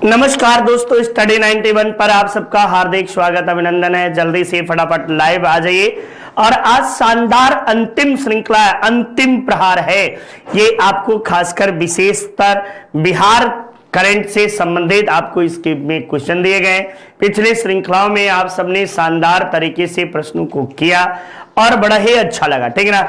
नमस्कार दोस्तों, स्टडी 91 पर आप सबका हार्दिक स्वागत अभिनंदन है। जल्दी से फटाफट लाइव आ जाइए। और आज शानदार अंतिम श्रृंखला है, अंतिम प्रहार है। ये आपको खासकर विशेषतर बिहार करंट से संबंधित आपको इसके में क्वेश्चन दिए गए। पिछले श्रृंखलाओं में आप सबने शानदार तरीके से प्रश्नों को किया और बड़ा ही अच्छा लगा, ठीक है ना।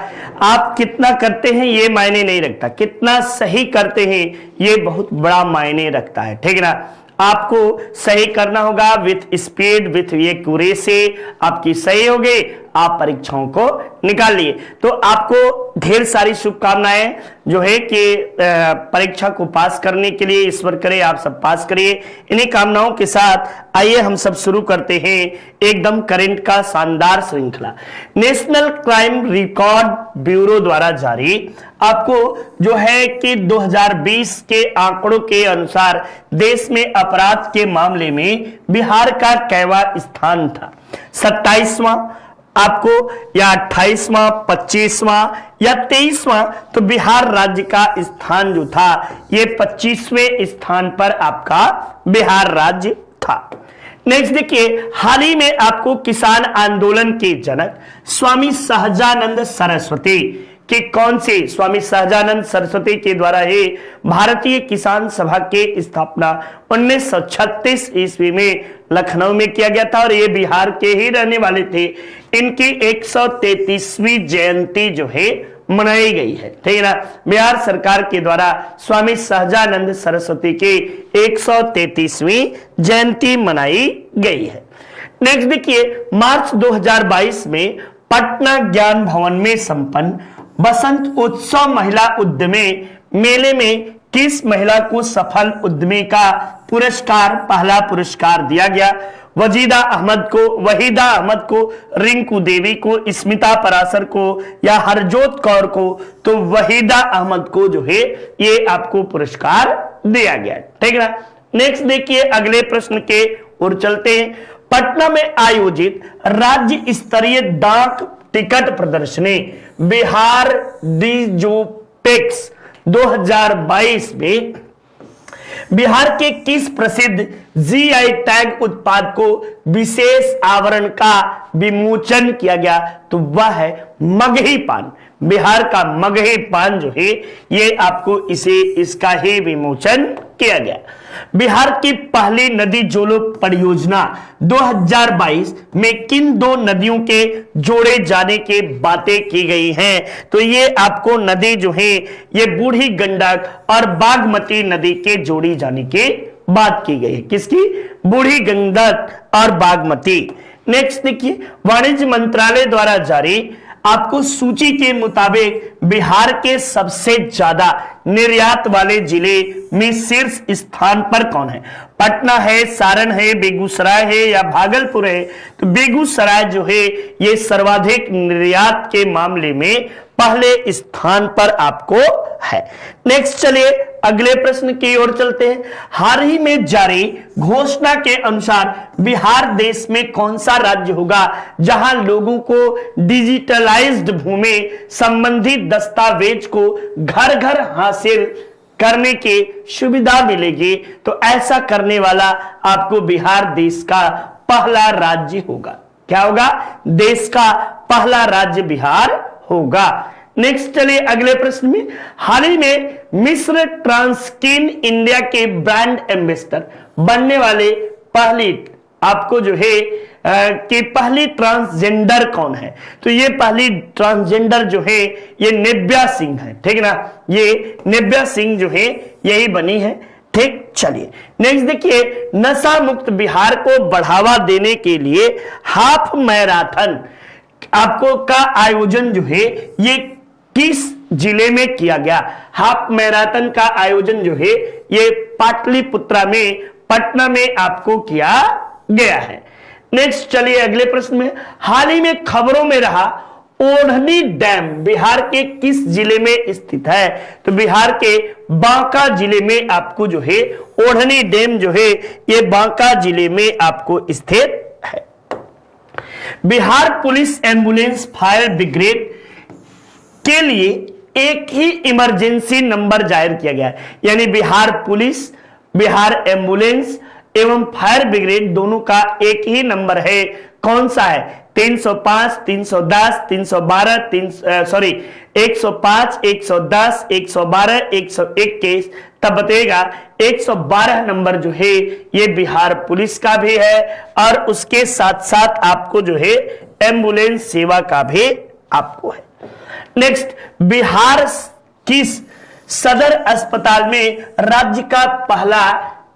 आप कितना करते हैं ये मायने नहीं रखता, कितना सही करते हैं ये बहुत बड़ा मायने रखता है, ठीक है ना। आपको सही करना होगा विथ स्पीड, विथ एक्यूरेसी। आपकी सही होगी, आप परीक्षाओं को निकाल लिए। तो आपको ढेर सारी शुभकामनाएं जो है कि परीक्षा को पास करने के लिए ईश्वर करे आप सब पास करिए। इन्हीं कामनाओं के साथ आइए हम सब शुरू करते हैं एकदम करंट का शानदार श्रृंखला। नेशनल क्राइम रिकॉर्ड ब्यूरो द्वारा जारी आपको जो है कि 2020 के आंकड़ों के अनुसार देश में अपराध के मामले में बिहार का कैवा स्थान था? 27वां आपको, या 28वां, 25वां या 23वां? तो बिहार राज्य का स्थान जो था ये 25वें स्थान पर आपका बिहार राज्य था। नेक्स्ट देखिए, हाल ही में आपको किसान आंदोलन के जनक स्वामी सहजानंद सरस्वती कि कौन से स्वामी सहजानंद सरस्वती के द्वारा ही भारतीय किसान सभा के स्थापना 1936 ईस्वी में लखनऊ में किया गया था और ये बिहार के ही रहने वाले थे। इनकी 133वीं जयंती जो है मनाई गई है, ठीक है ना। बिहार सरकार के द्वारा स्वामी सहजानंद सरस्वती की 133वीं जयंती मनाई गई है। नेक्स्ट देखिए, मार्च 2022 में पटना ज्ञान भवन में संपन्न बसंत उत्सव महिला उद्यमी मेले में किस महिला को सफल उद्यमी का पुरस्कार, पहला पुरस्कार दिया गया? वहीदा अहमद को, रिंकू देवी को, स्मिता परासर को या हरजोत कौर को? तो वहीदा अहमद को जो है ये आपको पुरस्कार दिया गया, ठीक है ना। नेक्स्ट देखिए, अगले प्रश्न के ओर चलते हैं। पटना में आयोजित राज्य स्तरीय डाक टिकट प्रदर्शनी बिहार डिजोपेक्स 2022 में बिहार के किस प्रसिद्ध जीआई टैग उत्पाद को विशेष आवरण का विमोचन किया गया? तो वह है मगही पान। बिहार का मगही पान जो है ये आपको इसका ही विमोचन किया गया। बिहार की पहली नदी जोड़ो परियोजना 2022 में किन दो नदियों के जोड़े जाने की बातें की गई हैं? तो ये आपको नदी जो है ये बूढ़ी गंडक और बागमती नदी के जोड़ी जाने की बात की गई है। किसकी? बूढ़ी गंडक और बागमती। नेक्स्ट देखिए, वाणिज्य मंत्रालय द्वारा जारी आपको सूची के मुताबिक बिहार के सबसे ज्यादा निर्यात वाले जिले में शीर्ष स्थान पर कौन है? पटना है, सारण है, बेगूसराय है या भागलपुर है? तो बेगूसराय जो है ये सर्वाधिक निर्यात के मामले में पहले स्थान पर आपको है। नेक्स्ट चलिए अगले प्रश्न की ओर चलते हैं। हाल ही में जारी घोषणा के अनुसार बिहार देश में कौन सा राज्य होगा जहां लोगों को डिजिटलाइज्ड भूमि संबंधी दस्तावेज को घर घर हासिल करने की सुविधा मिलेगी? तो ऐसा करने वाला आपको बिहार देश का पहला राज्य होगा। क्या होगा? देश का पहला राज्य बिहार होगा। नेक्स्ट चलिए अगले प्रश्न में। हाल ही में मिस्र ट्रांसकिन इंडिया के ब्रांड एम्बेसडर बनने वाले पहली आपको जो है कि पहली ट्रांसजेंडर कौन है? तो ये पहली ट्रांसजेंडर जो है ये निव्या सिंह है, ठीक है ना। ये निव्या सिंह जो है यही बनी है, ठीक। चलिए नेक्स्ट देखिए, नशा मुक्त बिहार को बढ़ावा देने के लिए हाफ मैराथन आपको का आयोजन जो है ये किस जिले में किया गया? हाफ मैराथन का आयोजन जो है ये पाटलिपुत्रा में, पटना में आपको किया गया है। नेक्स्ट चलिए अगले प्रश्न में। हाल ही में खबरों में रहा ओढ़नी डैम बिहार के किस जिले में स्थित है? तो बिहार के बांका जिले में आपको जो है ओढ़नी डैम जो है ये बांका जिले में आपको स्थित है। Bihar police ambulance fire brigade के लिए एक ही इमरजेंसी नंबर जाहिर किया गया है, यानी बिहार पुलिस बिहार एम्बुलेंस एवं फायर ब्रिगेड दोनों का एक ही नंबर है, कौन सा है? 305, 310, 312, सॉरी 105, 110, 112, 121। तब बताएगा 112 नंबर जो है ये बिहार पुलिस का भी है और उसके साथ साथ आपको जो है एम्बुलेंस सेवा का भी आपको है। नेक्स्ट, बिहार किस सदर अस्पताल में राज्य का पहला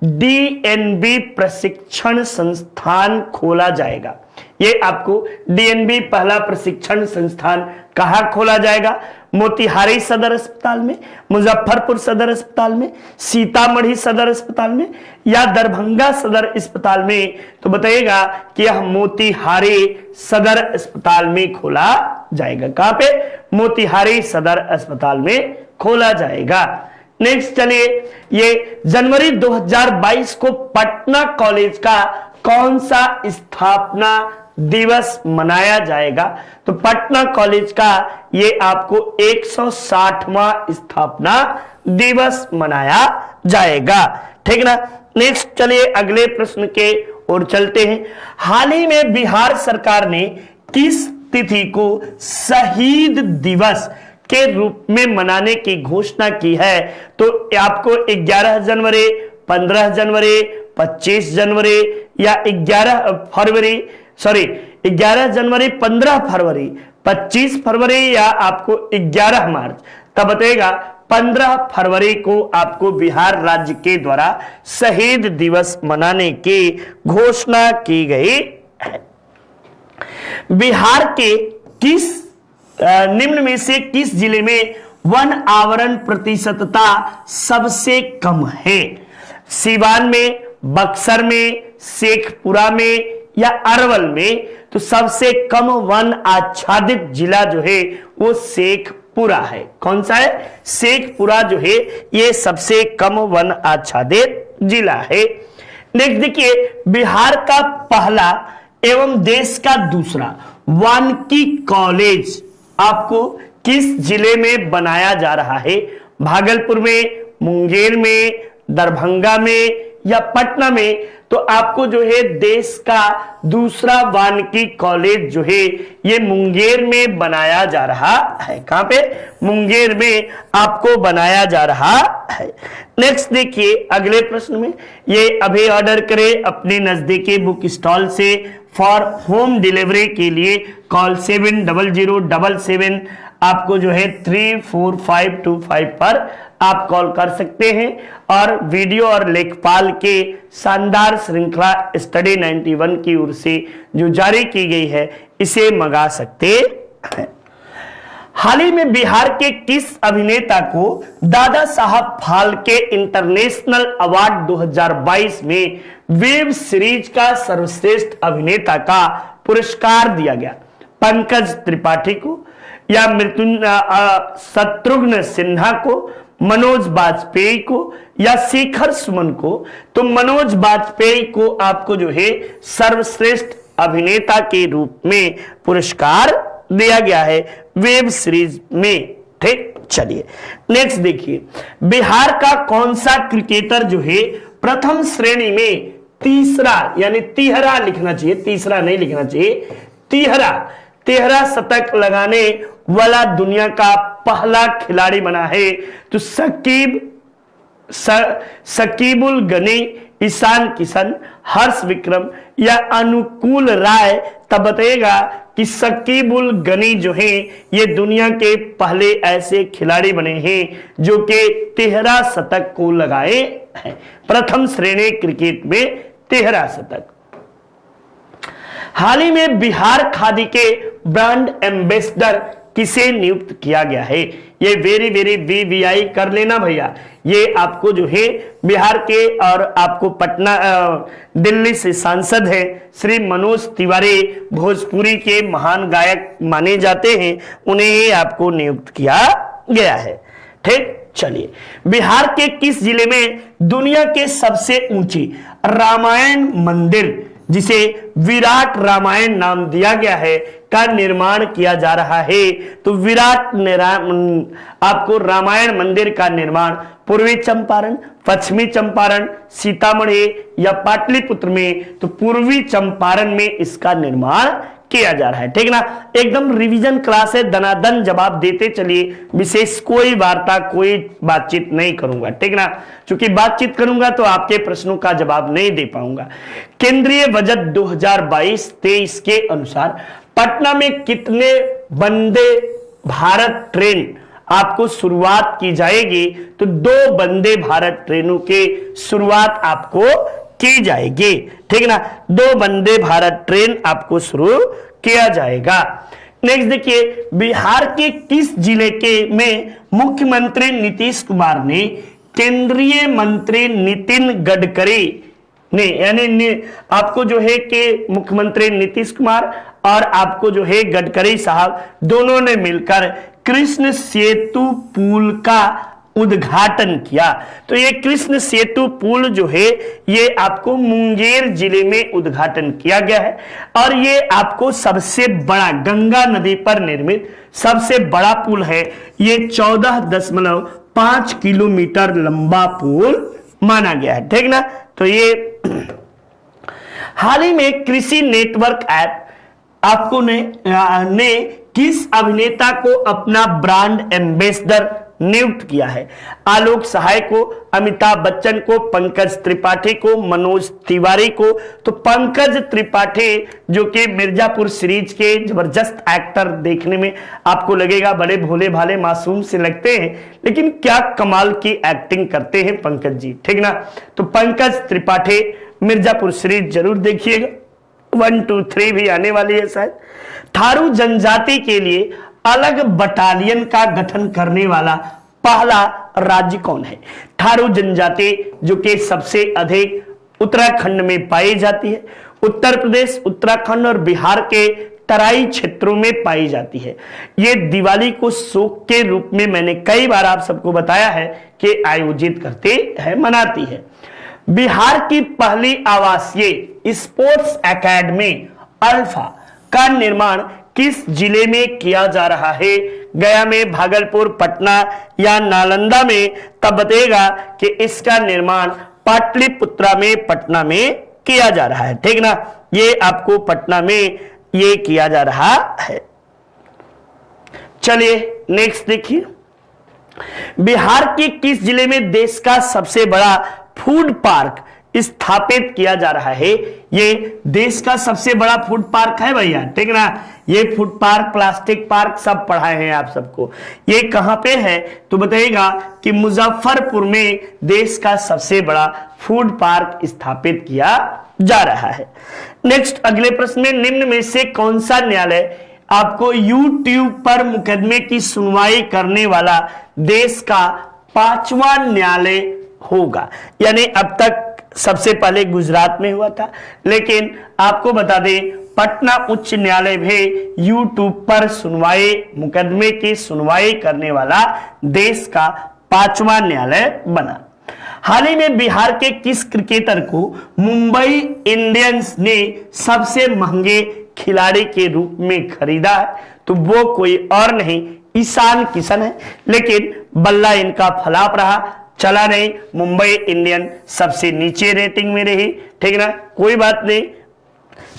डीएनबी प्रशिक्षण संस्थान खोला जाएगा? ये आपको डीएनबी पहला प्रशिक्षण संस्थान कहां खोला जाएगा? मोतिहारी सदर अस्पताल में, मुजफ्फरपुर सदर अस्पताल में, सीतामढ़ी सदर अस्पताल में या दरभंगा सदर अस्पताल में? तो बताइएगा कि यह मोतिहारी सदर अस्पताल में खोला जाएगा। कहां पे? मोतिहारी सदर अस्पताल में खोला जाएगा। नेक्स्ट चलिए, ये जनवरी 2022 को पटना कॉलेज का कौन सा स्थापना दिवस मनाया जाएगा? तो पटना कॉलेज का ये आपको 160वां स्थापना दिवस मनाया जाएगा। ठीक ना। नेक्स्ट चलिए अगले प्रश्न के ओर चलते हैं। हाल ही में बिहार सरकार ने किस तिथि को शहीद दिवस के रूप में मनाने की घोषणा की है? तो आपको 11 जनवरी, 15 जनवरी, 25 जनवरी या 11 फरवरी, सॉरी 11 जनवरी, 15 फरवरी, 25 फरवरी या आपको 11 मार्च? तब बताएगा 15 फरवरी को आपको बिहार राज्य के द्वारा शहीद दिवस मनाने की घोषणा की गई है। बिहार के किस निम्न में से किस जिले में वन आवरण प्रतिशतता सबसे कम है? सीवान में, बक्सर में, शेखपुरा में या अरवल में? तो सबसे कम वन आच्छादित जिला जो है वो शेखपुरा है। कौन सा है? शेखपुरा जो है ये सबसे कम वन आच्छादित जिला है। नेक्स्ट देखिए, बिहार का पहला एवं देश का दूसरा वानिकी कॉलेज आपको किस जिले में बनाया जा रहा है? भागलपुर में, मुंगेर में, दरभंगा में या पटना में? तो आपको जो है देश का दूसरा वानिकी कॉलेज जो है ये मुंगेर में बनाया जा रहा है। कहां पे? मुंगेर में आपको बनाया जा रहा है। नेक्स्ट देखिए अगले प्रश्न में, ये अभी ऑर्डर करें अपने नजदीकी बुक स्टॉल से। फॉर होम डिलीवरी के लिए कॉल 700777 आपको जो है 34525 पर आप कॉल कर सकते हैं और वीडियो और लेखपाल के शानदार श्रृंखला स्टडी 91 की ओर से जो जारी की गई है इसे मंगा सकते हैं। हाल ही में बिहार के किस अभिनेता को दादा साहब फाल्के इंटरनेशनल अवार्ड 2022 में वेब सीरीज का सर्वश्रेष्ठ अभिनेता का पुरस्कार दिया गया? पंकज त्रिपाठी को या शत्रुघ्न सिन्हा को, मनोज बाजपेयी को या शेखर सुमन को? तो मनोज बाजपेयी को आपको जो है सर्वश्रेष्ठ अभिनेता के रूप में पुरस्कार दिया गया है वेब सीरीज में। ठीक, चलिए नेक्स्ट देखिए, बिहार का कौन सा क्रिकेटर जो है प्रथम श्रेणी में तीसरा, यानी तिहरा लिखना चाहिए, तीसरा नहीं लिखना चाहिए, तिहरा शतक लगाने वाला दुनिया का पहला खिलाड़ी बना है? तो शकीबुल गनी, ईशान किशन, हर्ष विक्रम या अनुकूल राय? तब बताइएगा कि शकीबुल गनी जो है ये दुनिया के पहले ऐसे खिलाड़ी बने हैं जो कि 13 शतक को लगाए हैं, प्रथम श्रेणी क्रिकेट में 13 शतक। हाल ही में बिहार खादी के ब्रांड एम्बेसडर किसे नियुक्त किया गया है? ये वेरी वीवीआई कर लेना भैया। ये आपको जो है बिहार के और आपको पटना दिल्ली से सांसद है श्री मनोज तिवारी, भोजपुरी के महान गायक माने जाते हैं, उन्हें ही आपको नियुक्त किया गया है। ठीक, चलिए बिहार के किस जिले में दुनिया के सबसे ऊंची रामायण मंदिर जिसे विराट रामायण नाम दिया गया है का निर्माण किया जा रहा है। तो आपको रामायण मंदिर का निर्माण पूर्वी चंपारण, पश्चिमी चंपारण, सीतामढ़ी या पाटलिपुत्र में, तो पूर्वी चंपारण में इसका निर्माण किया जा रहा है। ठीक ना, एकदम रिवीजन क्लास है, दनादन जवाब देते चलिए, विशेष कोई वार्ता कोई बातचीत नहीं करूंगा। ठीक ना, क्योंकि बातचीत करूंगा तो आपके प्रश्नों का जवाब नहीं दे पाऊंगा। केंद्रीय बजट 2022-23 के अनुसार पटना में कितने वंदे भारत ट्रेन आपको शुरुआत की जाएगी? तो 2 वंदे भारत ट्रेनों के शुरुआत आपको की जाएगी। ठीक ना, 2 वंदे भारत ट्रेन आपको शुरू किया जाएगा। नेक्स्ट देखिए, बिहार के किस जिले के में मुख्यमंत्री नीतीश कुमार ने केंद्रीय मंत्री नितिन गडकरी ने, यानी आपको जो है कि मुख्यमंत्री नीतीश कुमार और आपको जो है गडकरी साहब दोनों ने मिलकर कृष्ण सेतु पुल का उद्घाटन किया। तो ये कृष्ण सेतु पुल जो है ये आपको मुंगेर जिले में उद्घाटन किया गया है और ये आपको सबसे बड़ा गंगा नदी पर निर्मित सबसे बड़ा पुल है। ये 14.5 किलोमीटर लंबा पुल माना गया है। ठीक ना, तो ये हाल ही में कृषि नेटवर्क ऐप आपको ने किस अभिनेता को अपना ब्रांड एम्बेसडर नियुक्त किया है? आलोक सहाय को, अमिताभ बच्चन को, पंकज त्रिपाठी को, मनोज तिवारी को। तो पंकज त्रिपाठी जो कि मिर्जापुर सीरीज के जबरदस्त एक्टर, देखने में आपको लगेगा बड़े भोले भाले मासूम से लगते हैं, लेकिन क्या कमाल की एक्टिंग करते हैं पंकज जी। ठीक ना, तो पंकज त्रिपाठी मिर्जापुर सीरीज जरूर देखिएगा, 1, 2, 3 भी आने वाली है शायद। थारू जनजाति के लिए अलग बटालियन का गठन करने वाला पहला राज्य कौन है? थारू जनजाति जो कि सबसे अधिक उत्तराखंड में पाई जाती है, उत्तर प्रदेश, उत्तराखंड और बिहार के तराई क्षेत्रों में पाई जाती है। ये दिवाली को शोक के रूप में मैंने कई बार आप सबको बताया है कि आयोजित करते हैं, मनाती है। बिहार की पहली आवासीय स्पोर्ट्स एकेडमी अल्फा का निर्माण किस जिले में किया जा रहा है? गया में, भागलपुर, पटना या नालंदा में? तब बताएगा कि इसका निर्माण पाटलिपुत्रा में, पटना में किया जा रहा है। ठीक ना, ये आपको पटना में ये किया जा रहा है। चलिए नेक्स्ट देखिए, बिहार के किस जिले में देश का सबसे बड़ा फूड पार्क स्थापित किया जा रहा है? ये देश का सबसे बड़ा फूड पार्क है भैया। ठीक ना, ये फूड पार्क, प्लास्टिक पार्क सब पढ़ाए हैं आप सबको। ये कहां पे है? तो बताइएगा कि मुजफ्फरपुर में देश का सबसे बड़ा फूड पार्क स्थापित किया जा रहा है। नेक्स्ट अगले प्रश्न में, निम्न में से कौन सा न्यायालय आपको यूट्यूब पर मुकदमे की सुनवाई करने वाला देश का 5वां न्यायालय होगा? यानी अब तक सबसे पहले गुजरात में हुआ था, लेकिन आपको बता दें पटना उच्च न्यायालय भी यूट्यूब पर सुनवाई, मुकदमे की सुनवाई करने वाला देश का 5वां न्यायालय बना। हाल ही में बिहार के किस क्रिकेटर को मुंबई इंडियंस ने सबसे महंगे खिलाड़ी के रूप में खरीदा है? तो वो कोई और नहीं, ईशान किशन है, लेकिन बल्ला इनका फ्लॉप रहा, चला नहीं। मुंबई इंडियन सबसे नीचे रेटिंग में रही। ठीक ना, कोई बात नहीं,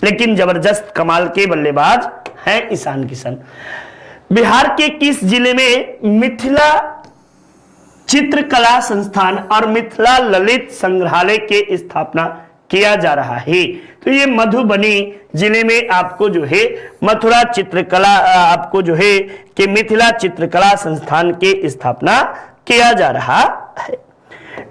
लेकिन जबरदस्त कमाल के बल्लेबाज हैं ईशान किशन। बिहार के किस जिले में मिथिला चित्रकला संस्थान और मिथिला ललित संग्रहालय के स्थापना किया जा रहा है? तो ये मधुबनी जिले में आपको जो है मथुरा चित्रकला, आपको जो है कि मिथिला चित्रकला संस्थान के स्थापना किया जा रहा है।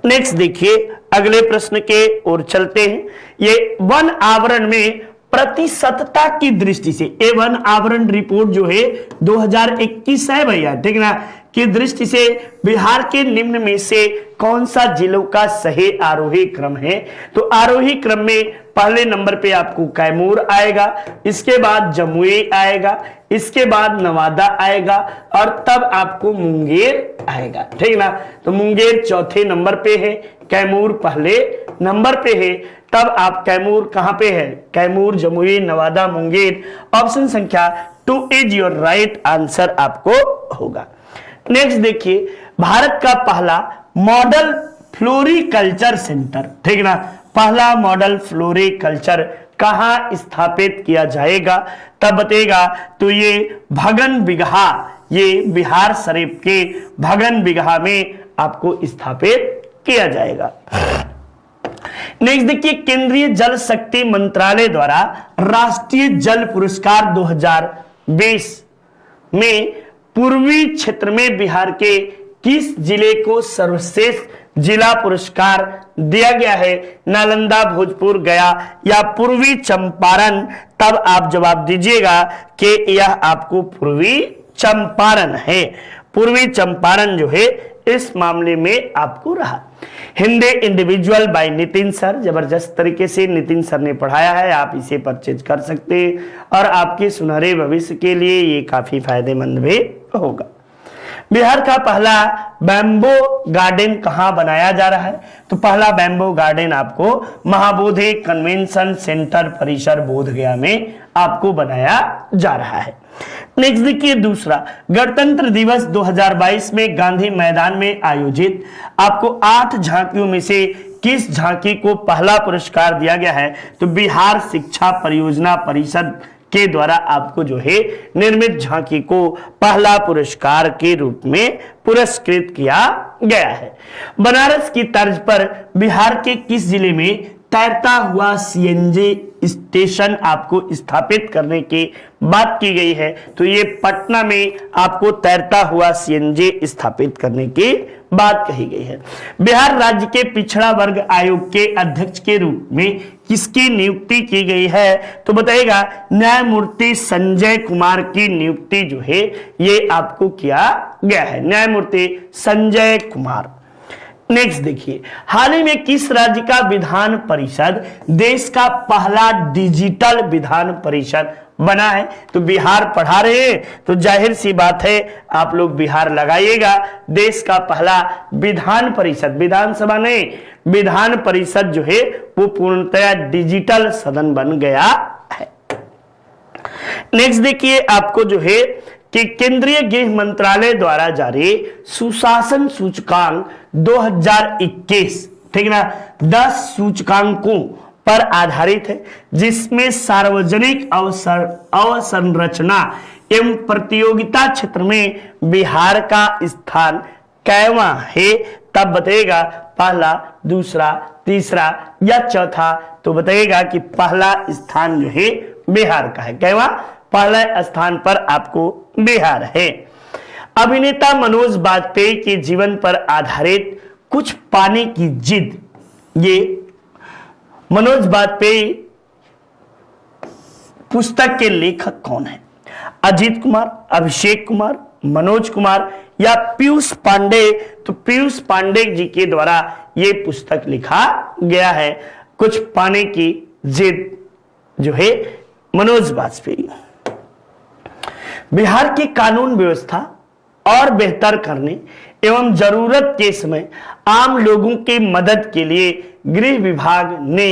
नेक्स्ट देखिए, अगले प्रश्न के ओर चलते हैं। ये वन आवरण में प्रतिशतता की दृष्टि से, ये वन आवरण रिपोर्ट जो है 2021 है भैया। ठीक ना, की दृष्टि से बिहार के निम्न में से कौन सा जिलों का सही आरोही क्रम है? तो आरोही क्रम में पहले नंबर पे आपको कैमूर आएगा, इसके बाद जमुई आएगा, इसके बाद नवादा आएगा और तब आपको मुंगेर आएगा। ठीक ना, तो मुंगेर चौथे नंबर पे है, कैमूर पहले नंबर पे है, तब आप कैमूर कहां पे है, कैमूर, जमुई, नवादा, मुंगेर। ऑप्शन संख्या 2 इज योर राइट आंसर आपको होगा। नेक्स्ट देखिए, भारत का पहला मॉडल फ्लोरिकल्चर सेंटर, ठीक ना, पहला मॉडल फ्लोरिकल्चर कहां स्थापित किया जाएगा, तब बताएगा। तो ये भगन बिगहा, ये बिहार शरीफ के भगन बिगहा में आपको स्थापित किया जाएगा। नेक्स्ट देखिए, केंद्रीय जल शक्ति मंत्रालय द्वारा राष्ट्रीय जल पुरस्कार 2020 में पूर्वी क्षेत्र में बिहार के किस जिले को सर्वश्रेष्ठ जिला पुरस्कार दिया गया है, नालंदा, भोजपुर, गया या पूर्वी चंपारण। तब आप जवाब दीजिएगा कि यह आपको पूर्वी चंपारण है। पूर्वी चंपारण जो है इस मामले में आपको रहा। Hindi individual bye Nitin sir, जबरदस्त तरीके से नितिन सर ने पढ़ाया है, आप इसे परचेज कर सकते हैं और आपके सुनहरे भविष्य के लिए ये काफी फायदेमंद भी होगा। बिहार का पहला बैम्बो गार्डन कहां बनाया जा रहा है, तो पहला बैम्बो गार्डन आपको महाबोधि कन्वेंशन सेंटर परिसर बोधगया में आपको बनाया जा रहा है। नेक्स्ट देखिए, दूसरा, गणतंत्र दिवस 2022 में गांधी मैदान में आयोजित आपको 8 झांकियों में से किस झांकी को पहला पुरस्कार दिया गया है, तो बिहार शिक्षा परियोजना परिषद के द्वारा आपको जो है निर्मित झांकी को पहला पुरस्कार के रूप में पुरस्कृत किया गया है। बनारस की तर्ज पर बिहार के किस जिले में तैरता हुआ सीएनजी स्टेशन आपको स्थापित करने की बात की गई है, तो ये पटना में आपको तैरता हुआ सीएनजी स्थापित करने की बात कही गई है। बिहार राज्य के पिछड़ा वर्ग आयोग के अध्यक्ष के रूप में किसकी नियुक्ति की गई है, तो बताइएगा न्यायमूर्ति संजय कुमार की नियुक्ति जो है ये आपको किया गया है, न्यायमूर्ति संजय कुमार। नेक्स्ट देखिए, हाल ही में किस राज्य का विधान परिषद देश का पहला डिजिटल विधान परिषद बना है, तो बिहार पढ़ा रहे हैं तो जाहिर सी बात है आप लोग बिहार लगाइएगा। देश का पहला विधान परिषद, विधानसभा नहीं, विधान परिषद जो है वो पूर्णतया डिजिटल सदन बन गया है। नेक्स्ट देखिए, आपको जो है कि केंद्रीय गृह मंत्रालय द्वारा जारी सुशासन सूचकांक 2021, ठीक ना, 10 सूचकांकों पर आधारित है, जिसमें सार्वजनिक अवसंरचना एवं प्रतियोगिता क्षेत्र में बिहार का स्थान कैवां है, तब बताइएगा पहला, दूसरा, तीसरा या चौथा, तो बताइएगा कि पहला स्थान जो है बिहार का है, कैवां पहला स्थान पर आपको बिहार है। अभिनेता मनोज बाजपेयी के जीवन पर आधारित कुछ पाने की जिद, ये मनोज बाजपेयी पुस्तक के लेखक कौन है, अजीत कुमार, अभिषेक कुमार, मनोज कुमार या पीयूष पांडे, तो पीयूष पांडे जी के द्वारा ये पुस्तक लिखा गया है, कुछ पाने की जिद जो है मनोज बाजपेयी। बिहार की कानून व्यवस्था और बेहतर करने एवं जरूरत के समय आम लोगों की मदद के लिए गृह विभाग ने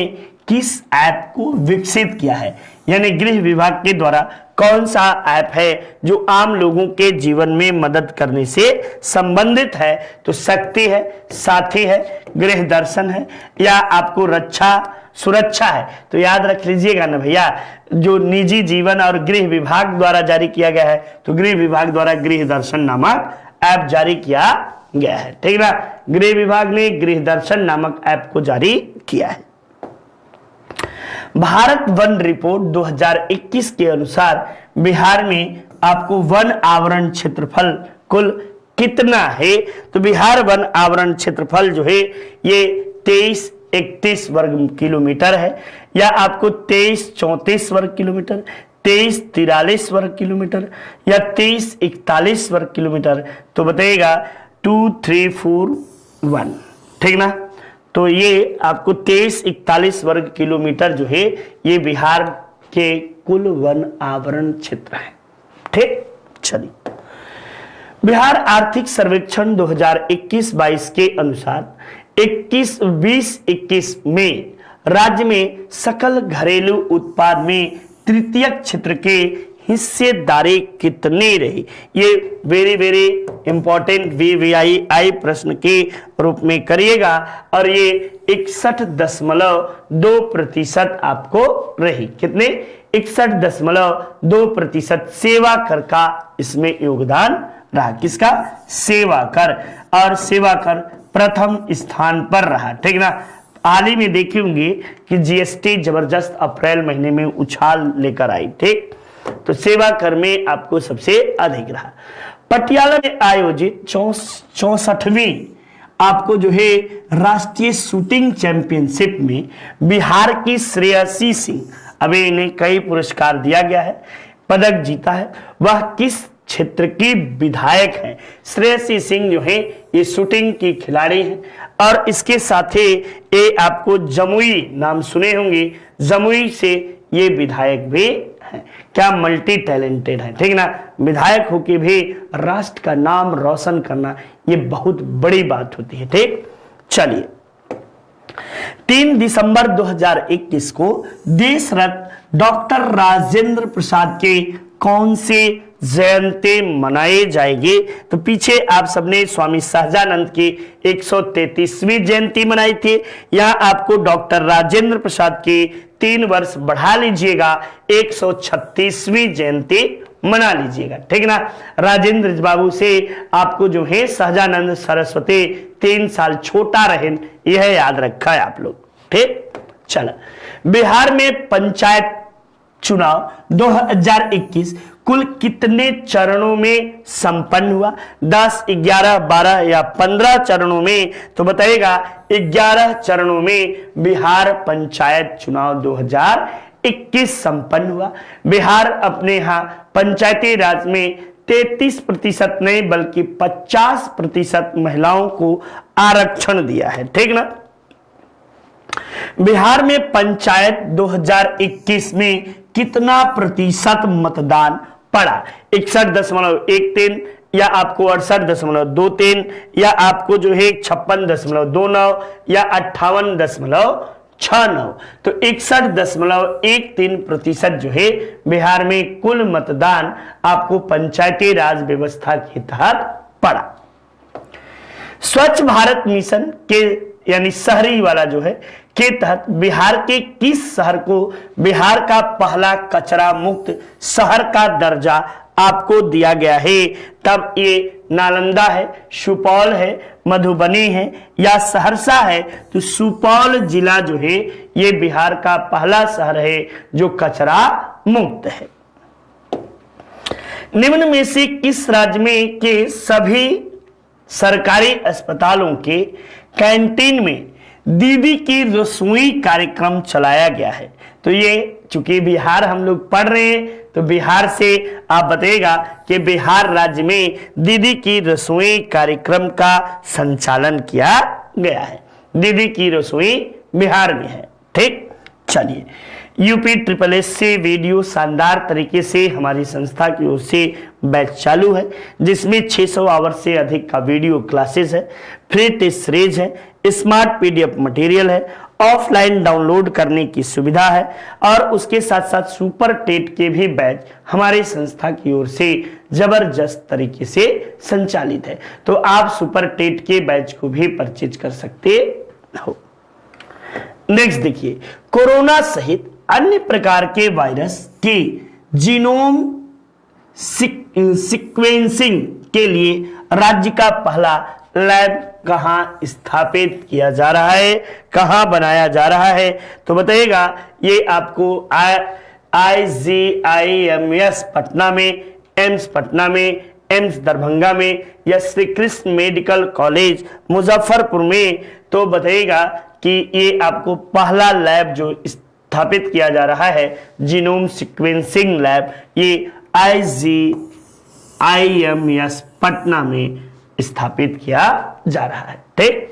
किस ऐप को विकसित किया है, यानी गृह विभाग के द्वारा कौन सा ऐप है जो आम लोगों के जीवन में मदद करने से संबंधित है, तो शक्ति है, साथी है, गृह दर्शन है या आपको रक्षा सुरक्षा है। तो याद रख लीजिएगा ना भैया, जो निजी जीवन और गृह विभाग द्वारा जारी किया गया है, तो गृह विभाग द्वारा गृह दर्शन नामक ऐप जारी किया गया है, ठीक ना, गृह विभाग ने गृह दर्शन नामक ऐप को जारी किया है। भारत वन रिपोर्ट 2021 के अनुसार बिहार में आपको वन आवरण क्षेत्रफल कुल कितना है, तो बिहार वन आवरण क्षेत्रफल जो है ये 2331 वर्ग किलोमीटर है, या आपको 2334 वर्ग किलोमीटर, 2343 वर्ग किलोमीटर या 2341 वर्ग किलोमीटर, तो बताइएगा 2341, ठीक ना। तो ये आपको 2341 वर्ग किलोमीटर जो है ये बिहार के कुल वन आवरण क्षेत्र है, ठीक। चलिए, बिहार आर्थिक सर्वेक्षण 2021-22 के अनुसार 2021 में राज्य में सकल घरेलू उत्पाद में तृतीय क्षेत्र के हिस्सेदारी कितनी रही? ये वेरी वेरी इंपॉर्टेंट VVII प्रश्न के रूप में करिएगा और ये 61.2% आपको रही। कितने? 61.2% सेवा कर का इसमें योगदान रहा। किसका? सेवा कर। और सेवा कर प्रथम स्थान पर रहा। ठीक ना? हाल ही में देखे होंगे कि GST जबरदस्त अप्रैल महीने में उछाल लेकर आई। ठीक, तो सेवा कर में आपको सबसे अधिक रहा। पटियाला में आयोजित 64वीं आपको जो है राष्ट्रीय शूटिंग चैंपियनशिप में बिहार की श्रेयसी सिंह, अभी इन्हें कई पुरस्कार दिया गया है, पदक जीता है। वह किस क्षेत्र की विधायक है? श्रेयसी सिंह जो है ये शूटिंग की खिलाड़ी हैं और इसके साथ ही ये आपको जमुई नाम सुने होंगे, जमुई से ये विधायक भी है। क्या मल्टी टैलेंटेड है। ठीक ना? विधायक होके भी राष्ट्र का नाम रोशन करना ये बहुत बड़ी बात होती है। ठीक, चलिए 3 दिसंबर 2021 को देश रत्न डॉक्टर राजेंद्र प्रसाद के कौन से जयंती मनाए जाएंगे? तो पीछे आप सबने स्वामी सहजानंद की 133वीं जयंती मनाई थी। यहां आपको डॉक्टर राजेंद्र प्रसाद की 3 वर्ष बढ़ा लीजिएगा, 136वीं जयंती मना लीजिएगा। ठीक ना? राजेंद्र बाबू से आपको जो है सहजानंद सरस्वती 3 साल छोटा रहे, यह याद रखा है आप लोग। ठीक, चलो बिहार में पंचायत चुनाव 2021 कुल कितने चरणों में संपन्न हुआ? 10, 11, 12 या 15 चरणों में? तो बताइएगा 11 चरणों में बिहार पंचायत चुनाव 2021 संपन्न हुआ। बिहार अपने यहां पंचायती राज में 33% नहीं बल्कि 50% महिलाओं को आरक्षण दिया है। ठीक ना? बिहार में पंचायत 2021 में कितना प्रतिशत मतदान पड़ा? 61.13 या आपको 68.23 या आपको जो है 56.29 या 58.69। तो 61.13% जो है बिहार में कुल मतदान आपको पंचायती राज व्यवस्था के तहत पड़ा। स्वच्छ भारत मिशन के यानी शहरी वाला जो है के तहत बिहार के किस शहर को बिहार का पहला कचरा मुक्त शहर का दर्जा आपको दिया गया है? तब ये नालंदा है, सुपौल है, मधुबनी है या सहरसा है? तो सुपौल जिला जो है ये बिहार का पहला शहर है जो कचरा मुक्त है। निम्न में से किस राज्य में के सभी सरकारी अस्पतालों के कैंटीन में दीदी की रसोई कार्यक्रम चलाया गया है? तो ये चूंकि बिहार हम लोग पढ़ रहे हैं तो बिहार से आप बताइएगा कि बिहार राज्य में दीदी की रसोई कार्यक्रम का संचालन किया गया है। दीदी की रसोई बिहार में है। ठीक, चलिए UPSSS से वीडियो शानदार तरीके से हमारी संस्था की ओर से बैच चालू है जिसमें 600 आवर से अधिक का वीडियो क्लासेस है, फ्री टेस्ट सीरीज है, स्मार्ट PDF मटेरियल है, ऑफलाइन डाउनलोड करने की सुविधा है और उसके साथ साथ सुपर टेट के भी बैच हमारी संस्था की ओर से जबरदस्त तरीके से संचालित है। तो आप सुपर टेट के बैच को भी परचेज कर सकते हो। नेक्स्ट देखिए, कोरोना सहित अन्य प्रकार के वायरस के जीनोम सीक्वेंसिंग के लिए राज्य का पहला लैब कहां स्थापित किया जा रहा है, कहां बनाया जा रहा है? तो बताइएगा ये आपको IGIMS पटना में, एम्स पटना में, एम्स दरभंगा में या श्री कृष्ण मेडिकल कॉलेज मुजफ्फरपुर में? तो बताइएगा कि ये आपको पहला लैब जो स्थापित किया जा रहा है जीनोम सीक्वेंसिंग लैब, ये IGIMS पटना में स्थापित किया जा रहा है। ठीक,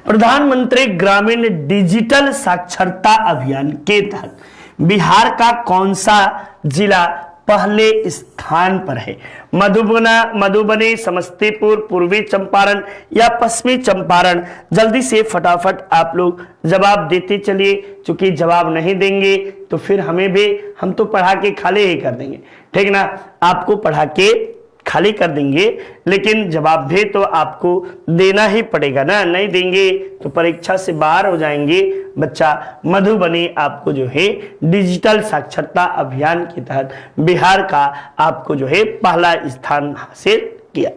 प्रधानमंत्री ग्रामीण डिजिटल साक्षरता अभियान के तहत बिहार का कौन सा जिला पहले स्थान पर है। मधुबनी, समस्तीपुर, पूर्वी चंपारण या पश्चिमी चंपारण? जल्दी से फटाफट आप लोग जवाब देते चलिए, क्योंकि जवाब नहीं देंगे तो फिर हम तो पढ़ा के खाली ही कर देंगे, ठीक ना। आपको पढ़ा के खाली कर देंगे, लेकिन जवाब भी तो आपको देना ही पड़ेगा ना, नहीं देंगे तो परीक्षा से बाहर हो जाएंगे बच्चा। मधुबनी आपको जो है डिजिटल साक्षरता अभियान के तहत बिहार का आपको जो है पहला स्थान हासिल किया।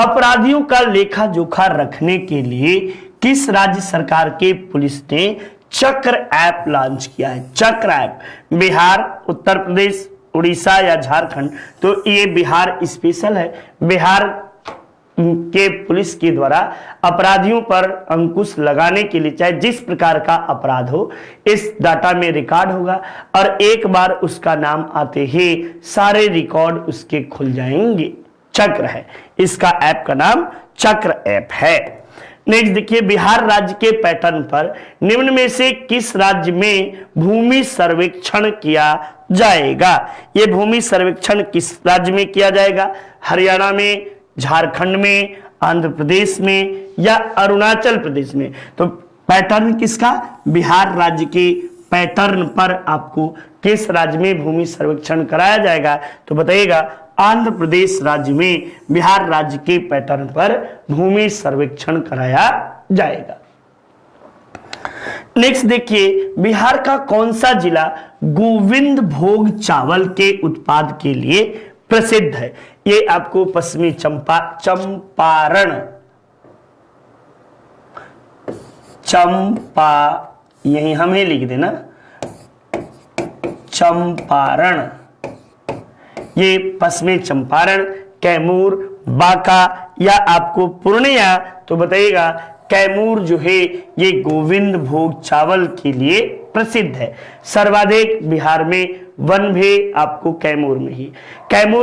अपराधियों का लेखा जोखा रखने के लिए किस राज्य सरकार के पुलिस ने चक्र ऐप लॉन्च किया है? चक्र ऐप बिहार, उत्तर प्रदेश, उड़ीसा या झारखंड? तो ये बिहार स्पेशल है। बिहार के पुलिस के द्वारा अपराधियों पर अंकुश लगाने के लिए, चाहे जिस प्रकार का अपराध हो, इस डाटा में रिकॉर्ड होगा और एक बार उसका नाम आते ही सारे रिकॉर्ड उसके खुल जाएंगे। चक्र है, इसका ऐप का नाम चक्र ऐप है। नेक्स्ट देखिए, बिहार राज्य के पैटर्न पर निम्न में से किस राज्य में भूमि सर्वेक्षण किया जाएगा? ये भूमि सर्वेक्षण किस राज्य में किया जाएगा? हरियाणा में, झारखंड में, आंध्र प्रदेश में या अरुणाचल प्रदेश में? तो पैटर्न किसका? बिहार राज्य के पैटर्न पर आपको किस राज्य में भूमि सर्वेक्षण कराया जाएगा? तो बताइएगा, आंध्र प्रदेश राज्य में बिहार राज्य के पैटर्न पर भूमि सर्वेक्षण कराया जाएगा। नेक्स्ट देखिए, बिहार का कौन सा जिला गोविंद भोग चावल के उत्पाद के लिए प्रसिद्ध है? ये आपको पश्चिमी चंपारण, यही हमें लिख देना, चंपारण। ये पश्चिमी चंपारण, कैमूर, बांका या आपको पूर्णिया? तो बताइएगा, कैमूर जो है ये गोविंद भोग चावल के लिए प्रसिद्ध है। सर्वाधिक बिहार में वन भी आपको कैमूर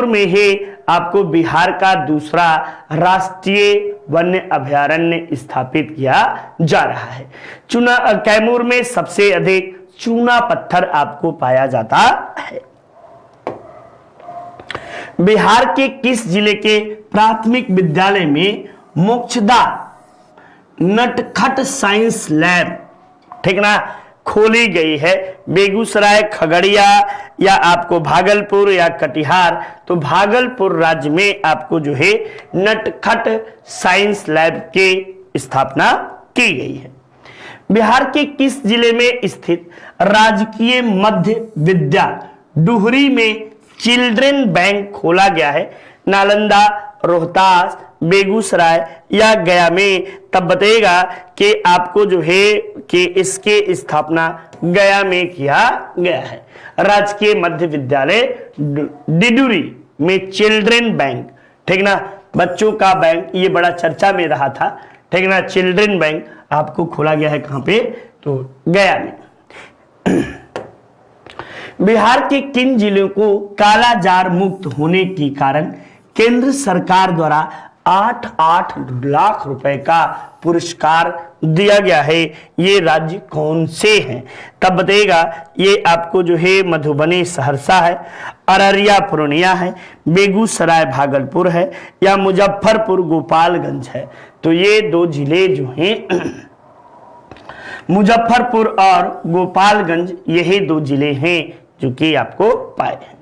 में ही आपको बिहार का दूसरा राष्ट्रीय वन्य अभयारण्य स्थापित किया जा रहा है। कैमूर में सबसे अधिक चूना पत्थर आपको पाया जाता है। बिहार के किस जिले के प्राथमिक विद्यालय में मोक्षदा नटखट साइंस लैब, ठीक ना, खोली गई है? बेगूसराय, खगड़िया या आपको भागलपुर या कटिहार? तो भागलपुर राज्य में आपको जो है नटखट साइंस लैब की स्थापना की गई है। बिहार के किस जिले में स्थित राजकीय मध्य विद्यालय डुहरी में चिल्ड्रन बैंक खोला गया है? नालंदा, रोहतास, बेगूसराय या गया में? तब बताइएगा कि आपको जो है कि इसके स्थापना गया में किया गया है। राजकीय मध्य विद्यालय डिडूरी में चिल्ड्रन बैंक, ठीक ना, बच्चों का बैंक, ये बड़ा चर्चा में रहा था, ठीक ना। चिल्ड्रन बैंक आपको खोला गया है कहां पे? तो गया में। बिहार के किन जिलों को कालाजार मुक्त होने के कारण केंद्र सरकार द्वारा 8 लाख रुपए का पुरस्कार दिया गया है? ये राज्य कौन से हैं? तब बताइएगा, ये आपको जो है मधुबनी सहरसा है, अररिया पूर्णिया है, बेगूसराय भागलपुर है या मुजफ्फरपुर गोपालगंज है? तो ये दो जिले जो हैं मुजफ्फरपुर और गोपालगंज, यही दो जिले हैं जो कि आपको पाए हैं।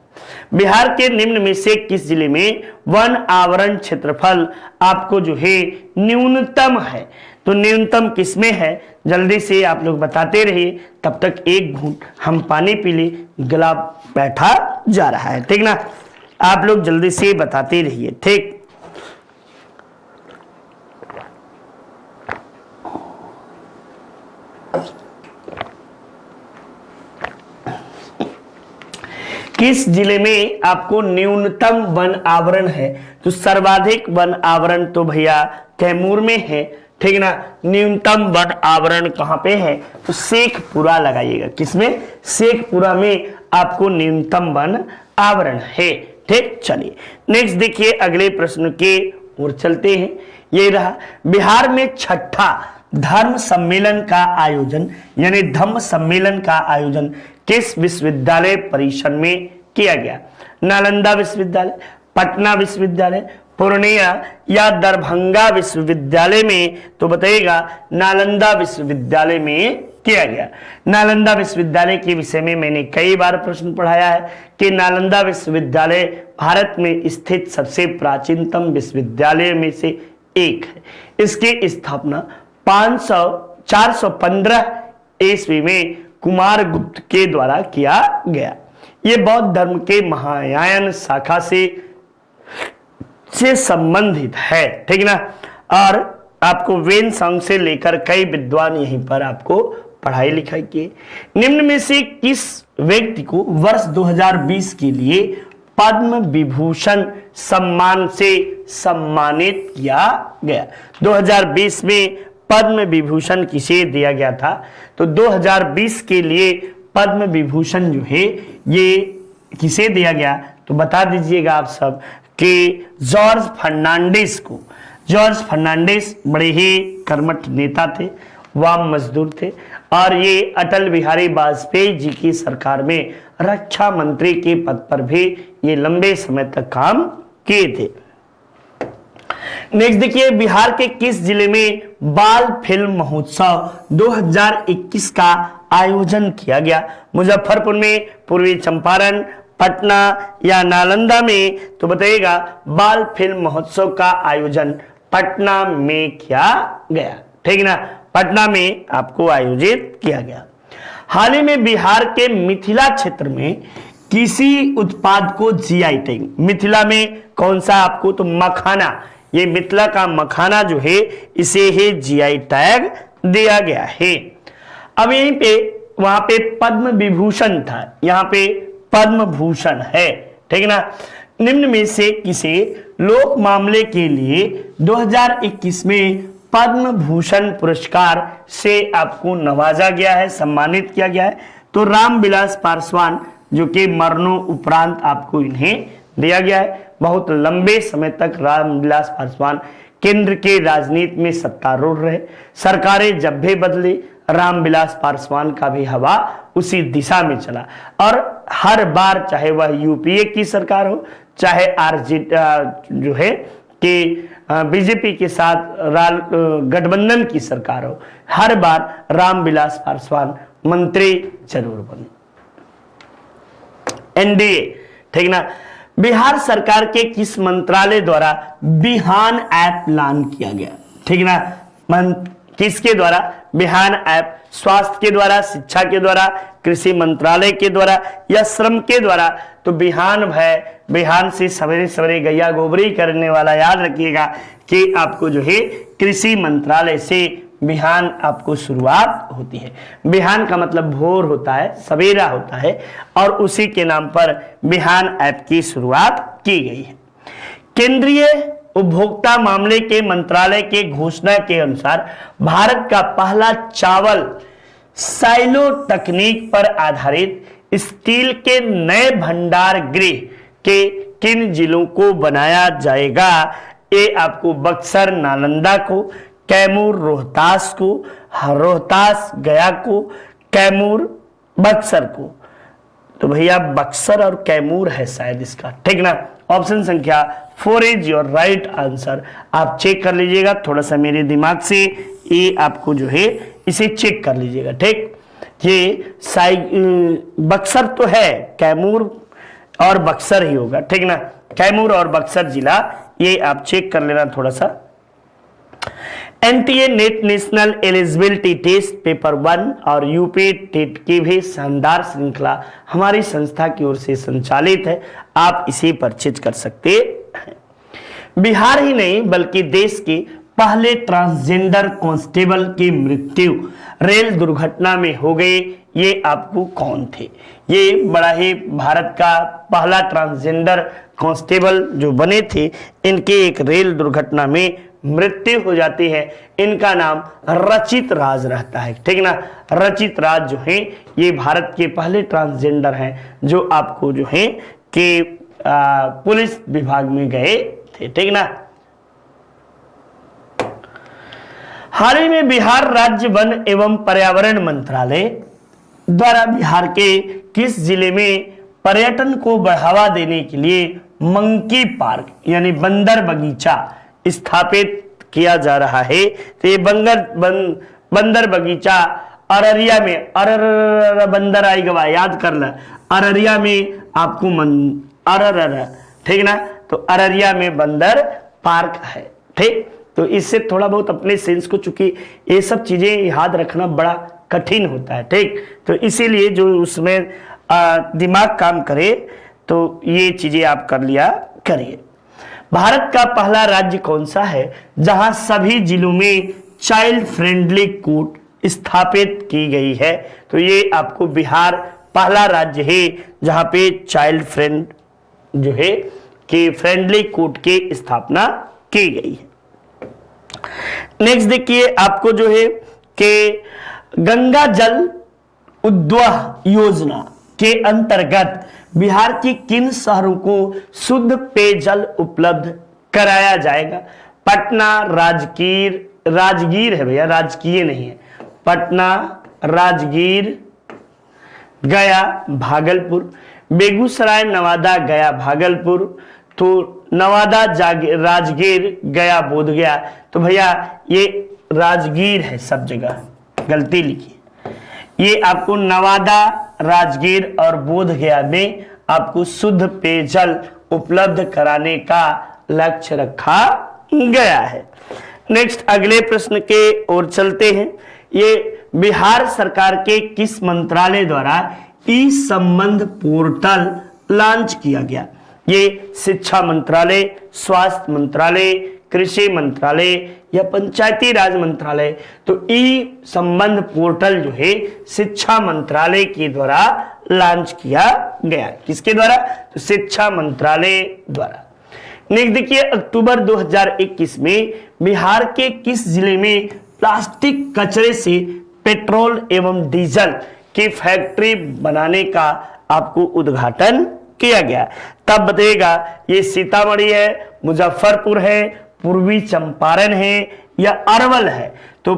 बिहार के निम्न में से किस जिले में वन आवरण क्षेत्रफल आपको जो है न्यूनतम है? तो न्यूनतम किसमें है? जल्दी से आप लोग बताते रहिए, तब तक एक घूंट हम पानी पी ले, गला बैठा जा रहा है, ठीक ना। आप लोग जल्दी से बताते रहिए, ठीक। किस जिले में आपको न्यूनतम वन आवरण है? तो सर्वाधिक वन आवरण तो भैया कैमूर में है, ठीक ना। न्यूनतम वन आवरण कहां पे है? तो शेखपुरा लगाइएगा। किसमें? शेखपुरा में आपको न्यूनतम वन आवरण है, ठीक। चलिए नेक्स्ट देखिए, अगले प्रश्न के ओर चलते हैं। ये रहा, बिहार में छठा धर्म सम्मेलन का आयोजन यानी धम्म सम्मेलन का आयोजन किस विश्वविद्यालय परिसर में किया गया? नालंदा विश्वविद्यालय, पटना विश्वविद्यालय, पूर्णिया या दरभंगा विश्वविद्यालय में? तो बताइएगा नालंदा विश्वविद्यालय में किया गया। नालंदा विश्वविद्यालय के विषय में मैंने कई बार प्रश्न पढ़ाया है कि नालंदा विश्वविद्यालय भारत में स्थित सबसे प्राचीनतम विश्वविद्यालय में से एक है। इसकी स्थापना 415 ईस्वी में कुमार गुप्त के द्वारा किया गया। यह बौद्ध धर्म के महायान शाखा से संबंधित है, ठीक ना। और आपको वेन सांग से लेकर कई विद्वान यहीं पर आपको पढ़ाई लिखाई किए। निम्न में से किस व्यक्ति को वर्ष 2020 के लिए पद्म विभूषण सम्मान से सम्मानित किया गया? 2020 में पद्म विभूषण किसे दिया गया था? तो 2020 के लिए पद्म विभूषण जो है ये किसे दिया गया? तो बता दीजिएगा आप सब कि जॉर्ज फर्नांडिस को। जॉर्ज फर्नांडिस बड़े ही कर्मठ नेता थे, वाम मजदूर थे और ये अटल बिहारी वाजपेयी जी की सरकार में रक्षा मंत्री के पद पर भी ये लंबे समय तक काम किए थे। नेक्स्ट देखिए, बिहार के किस जिले में बाल फिल्म महोत्सव 2021 का आयोजन किया गया? मुजफ्फरपुर में, पूर्वी चंपारण, पटना या नालंदा में? तो बताइएगा बाल फिल्म महोत्सव का आयोजन पटना में किया गया, ठीक ना। पटना में आपको आयोजित किया गया। हाल ही में बिहार के मिथिला क्षेत्र में किसी उत्पाद को जीआई टैग, मिथिला में कौन सा आपको? तो मखाना, ये मिथिला का मखाना जो है इसे ही जीआई टैग दिया गया है। अब यहीं पे वहां पे पद्म विभूषण था, यहाँ पे पद्म भूषण है, ठीक ना। निम्न में से किसे लोक मामले के लिए 2021 में पद्म भूषण पुरस्कार से आपको नवाजा गया है, सम्मानित किया गया है? तो रामविलास पासवान, जो कि मरणों उपरांत आपको इन्हें दिया गया है। बहुत लंबे समय तक रामविलास पासवान केंद्र के राजनीति में सत्तारूढ़ रहे। सरकारें जब भी बदली, रामविलास पासवान का भी हवा उसी दिशा में चला और हर बार, चाहे वह यूपीए की सरकार हो, चाहे आरजेडी जो है कि बीजेपी के साथ गठबंधन की सरकार हो, हर बार रामविलास पासवान मंत्री जरूर बने। एनडीए, ठीक ना। बिहार सरकार के किस मंत्रालय द्वारा बिहान ऐप लॉन्च किया गया? ठीक ना, किसके द्वारा? बिहान ऐप। स्वास्थ्य के द्वारा, शिक्षा के द्वारा, कृषि मंत्रालय के द्वारा या श्रम के द्वारा? तो बिहान है, बिहान से सवेरे सवेरे गैया गोबरी करने वाला याद रखिएगा कि आपको जो है कृषि मंत्रालय से बिहान आपको शुरुआत होती है। बिहान का मतलब भोर होता है, सवेरा होता है और उसी के नाम पर बिहान ऐप की शुरुआत की गई है। केंद्रीय उपभोक्ता मामले के मंत्रालय के घोषणा के अनुसार भारत का पहला चावल साइलो तकनीक पर आधारित स्टील के नए भंडार गृह के किन जिलों को बनाया जाएगा? ये आपको बक्सर नालंदा को, कैमूर रोहतास को, रोहतास गया को, कैमूर बक्सर को। तो भैया बक्सर और कैमूर है शायद इसका, ठीक ना। ऑप्शन संख्या 4 इज योर राइट आंसर। आप चेक कर लीजिएगा थोड़ा सा मेरे दिमाग से, ये आपको जो है इसे चेक कर लीजिएगा, ठीक। ये बक्सर तो है, कैमूर और बक्सर ही होगा, ठीक ना। कैमूर और बक्सर जिला, ये आप चेक कर लेना थोड़ा सा। NTA NET National Eligibility Test paper 1 और यूपी टेट की भी शानदार श्रृंखला हमारी संस्था की ओर से संचालित है, आप इसे परचेज कर सकते हैं। बिहार ही नहीं बल्कि देश के पहले ट्रांसजेंडर कांस्टेबल की मृत्यु रेल दुर्घटना में हो गई, ये आपको कौन थे? ये बड़ा ही भारत का पहला ट्रांसजेंडर कांस्टेबल जो बने थे, इनके एक रेल दुर्घटना में मृत्यु हो जाती है। इनका नाम रचित राज रहता है, ठीक ना। रचित राज जो है ये भारत के पहले ट्रांसजेंडर हैं जो आपको जो है कि पुलिस विभाग में गए थे, ठीक ना। हाल ही में बिहार राज्य वन एवं पर्यावरण मंत्रालय द्वारा बिहार के किस जिले में पर्यटन को बढ़ावा देने के लिए मंकी पार्क यानी बंदर बगीचा स्थापित किया जा रहा है। तो ये बंदर बगीचा अररिया में, बंदर आई गवा याद कर ला, अररिया में आपको ठीक ना, तो अररिया में बंदर पार्क है। ठीक, तो इससे थोड़ा बहुत अपने सेंस को, चूंकि ये सब चीजें याद रखना बड़ा कठिन होता है। ठीक, तो इसीलिए जो उसमें दिमाग काम करे तो ये चीजें आप कर लिया करिए। भारत का पहला राज्य कौन सा है जहां सभी जिलों में चाइल्ड फ्रेंडली कोर्ट स्थापित की गई है? तो ये आपको बिहार पहला राज्य है जहां पे चाइल्ड फ्रेंड जो है कि फ्रेंडली कोर्ट की स्थापना की गई है। नेक्स्ट देखिए, आपको जो है कि गंगा जल उद्वह योजना के अंतर्गत बिहार के किन शहरों को शुद्ध पेयजल उपलब्ध कराया जाएगा? पटना, राजगीर है भैया, राजकीय नहीं है, पटना, राजगीर, गया, भागलपुर, बेगूसराय, नवादा, गया, भागलपुर, तो नवादा, राजगीर, गया, बोधगया। तो भैया ये राजगीर है, सब जगह गलती लिखी, ये आपको नवादा, राजगीर और बोधगया में आपको शुद्ध पेयजल उपलब्ध कराने का लक्ष्य रखा गया है। नेक्स्ट अगले प्रश्न के ओर चलते हैं। ये बिहार सरकार के किस मंत्रालय द्वारा ई संबंध पोर्टल लॉन्च किया गया? ये शिक्षा मंत्रालय, स्वास्थ्य मंत्रालय, कृषि मंत्रालय या पंचायती राज मंत्रालय? तो ई संबंध पोर्टल जो है शिक्षा मंत्रालय के द्वारा लॉन्च किया गया। किसके द्वारा? तो शिक्षा मंत्रालय द्वारा। नेक्स्ट देखिए, अक्टूबर 2021 में बिहार के किस जिले में प्लास्टिक कचरे से पेट्रोल एवं डीजल की फैक्ट्री बनाने का आपको उद्घाटन किया गया? तब बताइएगा ये सीतामढ़ी है, मुजफ्फरपुर है, पूर्वी चंपारण है या अरवल है? तो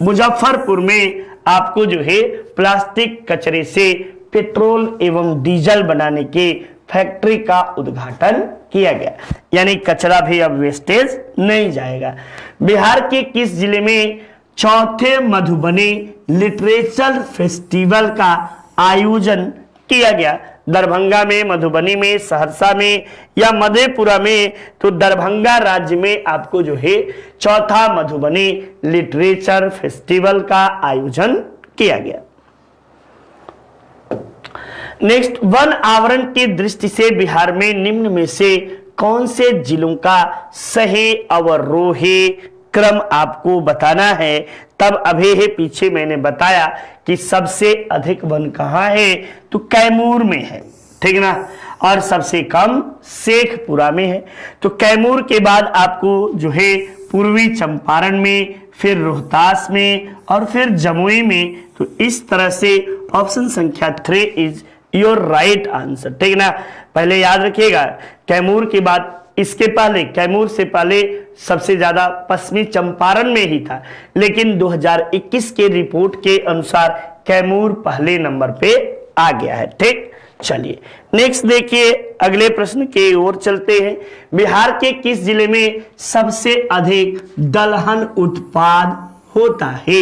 मुजफ्फरपुर में आपको जो है प्लास्टिक कचरे से पेट्रोल एवं डीजल बनाने के फैक्ट्री का उद्घाटन किया गया, यानी कचरा भी अब वेस्टेज नहीं जाएगा। बिहार के किस जिले में चौथे मधुबनी लिटरेचर फेस्टिवल का आयोजन किया गया? दरभंगा में, मधुबनी में, सहरसा में या मधेपुरा में? तो दरभंगा राज्य में आपको जो है चौथा मधुबनी लिटरेचर फेस्टिवल का आयोजन किया गया। नेक्स्ट, वन आवरण की दृष्टि से बिहार में निम्न में से कौन से जिलों का सही अवरोही क्रम आपको बताना है? तब अभी है पीछे मैंने बताया कि सबसे अधिक वन कहां है? तो कैमूर में है, ठीक ना, और सबसे कम शेखपुरा में है। तो कैमूर के बाद आपको जो है पूर्वी चंपारण में, फिर रोहतास में और फिर जमुई में। तो इस तरह से ऑप्शन संख्या 3 इज योर राइट आंसर, ठीक ना। पहले याद रखिएगा कैमूर के बाद, इसके पहले कैमूर से पहले सबसे ज्यादा पश्चिमी चंपारण में ही था, लेकिन 2021 के रिपोर्ट के अनुसार कैमूर पहले नंबर पे आ गया है। ठीक, चलिए नेक्स्ट देखिए, अगले प्रश्न के ओर चलते हैं। बिहार के किस जिले में सबसे अधिक दलहन उत्पाद होता है?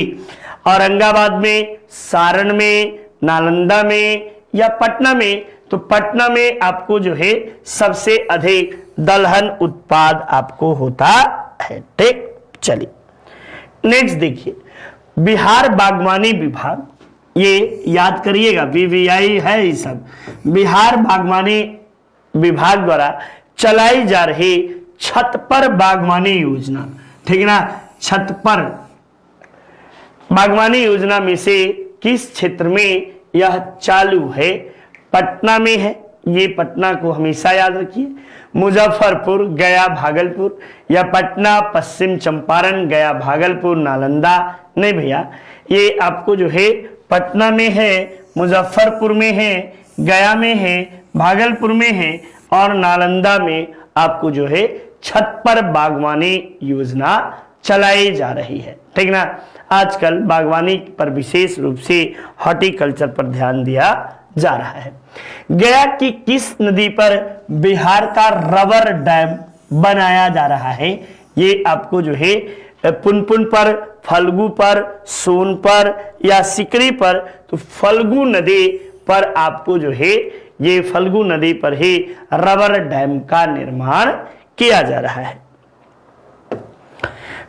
औरंगाबाद में, सारण में, नालंदा में या पटना में? तो पटना में आपको जो है सबसे अधिक दलहन उत्पाद आपको होता है। ठीक, चलिए नेक्स्ट देखिए, बिहार बागवानी विभाग, ये याद करिएगा बीवीआई है ये सब, बिहार बागवानी विभाग द्वारा चलाई जा रही छत पर बागवानी योजना, ठीक ना, छत पर बागवानी योजना में से किस क्षेत्र में यह चालू है? पटना में है, ये पटना को हमेशा याद रखिए, मुजफ्फरपुर, गया, भागलपुर या पटना, पश्चिम चंपारण, गया, भागलपुर, नालंदा? नहीं भैया, ये आपको जो है पटना में है, मुजफ्फरपुर में है, गया में है, भागलपुर में है और नालंदा में आपको जो है छत पर बागवानी योजना चलाई जा रही है। ठीक ना, आजकल बागवानी पर विशेष रूप से हॉर्टिकल्चर पर ध्यान दिया जा रहा है। गया की किस नदी पर बिहार का रबर डैम बनाया जा रहा है? ये आपको जो है पुनपुन पर, फल्गु पर, सोन पर या सिकरी पर। तो फल्गु नदी पर आपको जो है ये फल्गु नदी पर ही रबर डैम का निर्माण किया जा रहा है।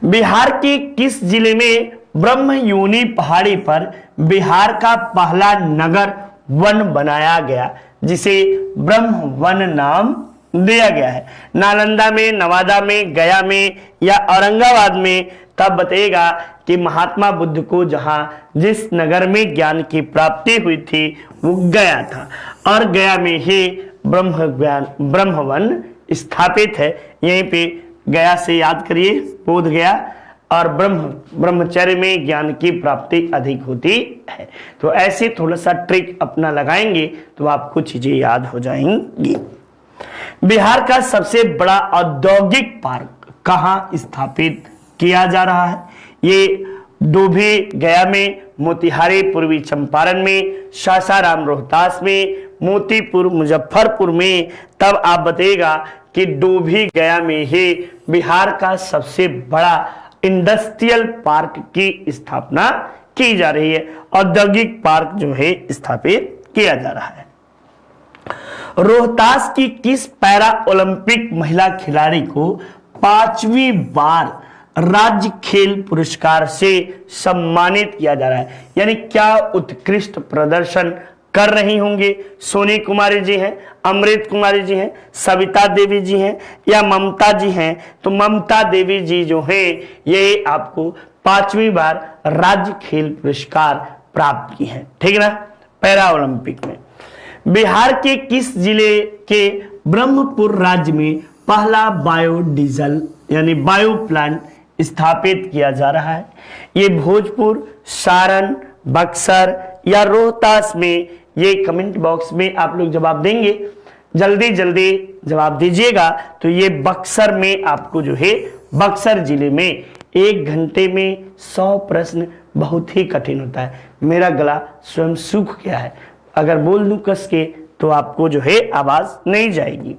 बिहार के किस जिले में ब्रह्मयोनी पहाड़ी पर बिहार का पहला नगर वन बनाया गया, जिसे ब्रह्म वन नाम दिया गया है? नालंदा में, नवादा में, गया में या औरंगाबाद में? तब बताएगा कि महात्मा बुद्ध को जहां जिस नगर में ज्ञान की प्राप्ति हुई थी वो गया था, और गया में ही ब्रह्मवन स्थापित है। यहीं पे गया से याद करिए, बोध गया, और ब्रह्मचर्य में ज्ञान की प्राप्ति अधिक होती है। तो ऐसे थोड़ा सा ट्रिक अपना लगाएंगे तो आपको चीजें याद हो जाएंगी। बिहार का सबसे बड़ा औद्योगिक पार्क कहां स्थापित किया जा रहा है? ये डोभी गया में, मोतिहारी पूर्वी चंपारण में, सासाराम रोहतास में, मोतीपुर मुजफ्फरपुर में? तब आप बताइएगा कि डोभी गया में ही बिहार का सबसे बड़ा इंडस्ट्रियल पार्क की स्थापना की जा रही है, औद्योगिक पार्क जो है स्थापित किया जा रहा है। रोहतास की किस पैरा ओलंपिक महिला खिलाड़ी को 5वीं बार राज्य खेल पुरस्कार से सम्मानित किया जा रहा है? यानी क्या उत्कृष्ट प्रदर्शन कर रही होंगे? सोनी कुमारी जी हैं, अमृत कुमारी जी हैं, सविता देवी जी हैं या ममता जी हैं? तो ममता देवी जी जो हैं ये आपको 5वीं बार राज्य खेल पुरस्कार प्राप्त की हैं, ठीक है ना, पैरा ओलंपिक में। बिहार के किस जिले के ब्रह्मपुर राज्य में पहला बायोडीजल यानी बायो प्लांट स्थापित किया जा रहा है? ये भोजपुर, सारण, बक्सर या रोहतास में? ये कमेंट बॉक्स में आप लोग जवाब देंगे, जल्दी जल्दी जवाब दीजिएगा। तो ये बक्सर में आपको जो है बक्सर जिले में 1 घंटे में 100 प्रश्न बहुत ही कठिन होता है। मेरा गला स्वयं सूख गया है, अगर बोल दूं कस के तो आपको जो है आवाज नहीं जाएगी।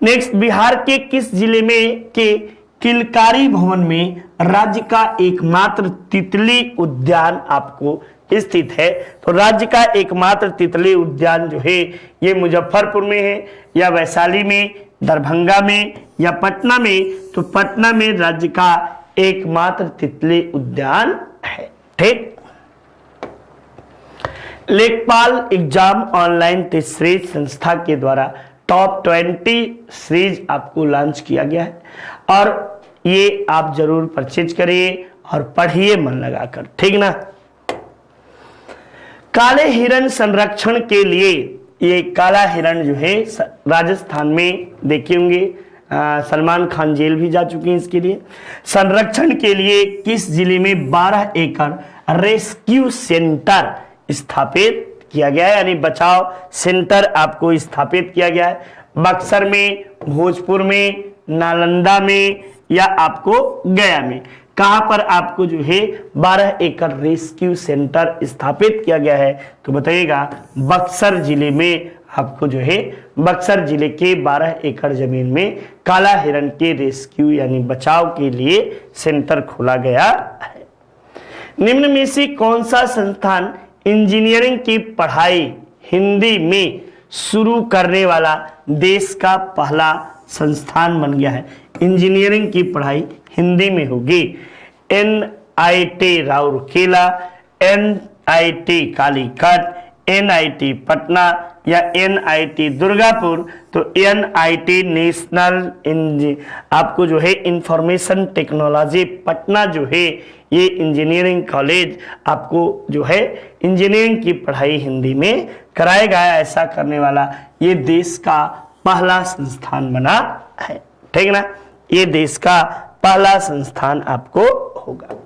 नेक्स्ट, बिहार के किस जिले में के किलकारी भवन में राज्य का एकमात्र तितली उद्यान आपको स्थित है? तो राज्य का एकमात्र तितली उद्यान जो है ये मुजफ्फरपुर में है या वैशाली में, दरभंगा में या पटना में? तो पटना में राज्य का एकमात्र तितली उद्यान है, ठीक। लेखपाल एग्जाम ऑनलाइन टेस्ट सीरीज संस्था के द्वारा टॉप 20 सीरीज आपको लॉन्च किया गया है, और ये आप जरूर परचेज करिए और पढ़िए मन लगाकर, ठीक ना। काले हिरण संरक्षण के लिए, ये काला हिरण जो है राजस्थान में देखे होंगे, सलमान खान जेल भी जा चुके हैं इसके लिए। संरक्षण के लिए किस जिले में 12 एकड़ रेस्क्यू सेंटर स्थापित किया गया है, यानी बचाव सेंटर आपको स्थापित किया गया है? बक्सर में, भोजपुर में, नालंदा में या आपको गया में? कहां पर आपको जो है 12 एकड़ रेस्क्यू सेंटर स्थापित किया गया है? तो बताइएगा बक्सर जिले में आपको जो है बक्सर जिले के 12 एकड़ जमीन में काला हिरण के रेस्क्यू यानी बचाव के लिए सेंटर खोला गया है। निम्न में से कौन सा संस्थान इंजीनियरिंग की पढ़ाई हिंदी में शुरू करने वाला देश का पहला संस्थान बन गया है? इंजीनियरिंग की पढ़ाई हिंदी में होगी। NIT Rourkela, NIT Calicut, NIT Patna या NIT दुर्गापुर? तो NIT नेशनल आपको जो है इंफॉर्मेशन टेक्नोलॉजी पटना जो है ये इंजीनियरिंग कॉलेज आपको जो है इंजीनियरिंग की पढ़ाई हिंदी में कराएगा। ऐसा करने वाला ये देश का पहला संस्थान बना है, ठीक ना, ये देश का पहला संस्थान आपको होगा।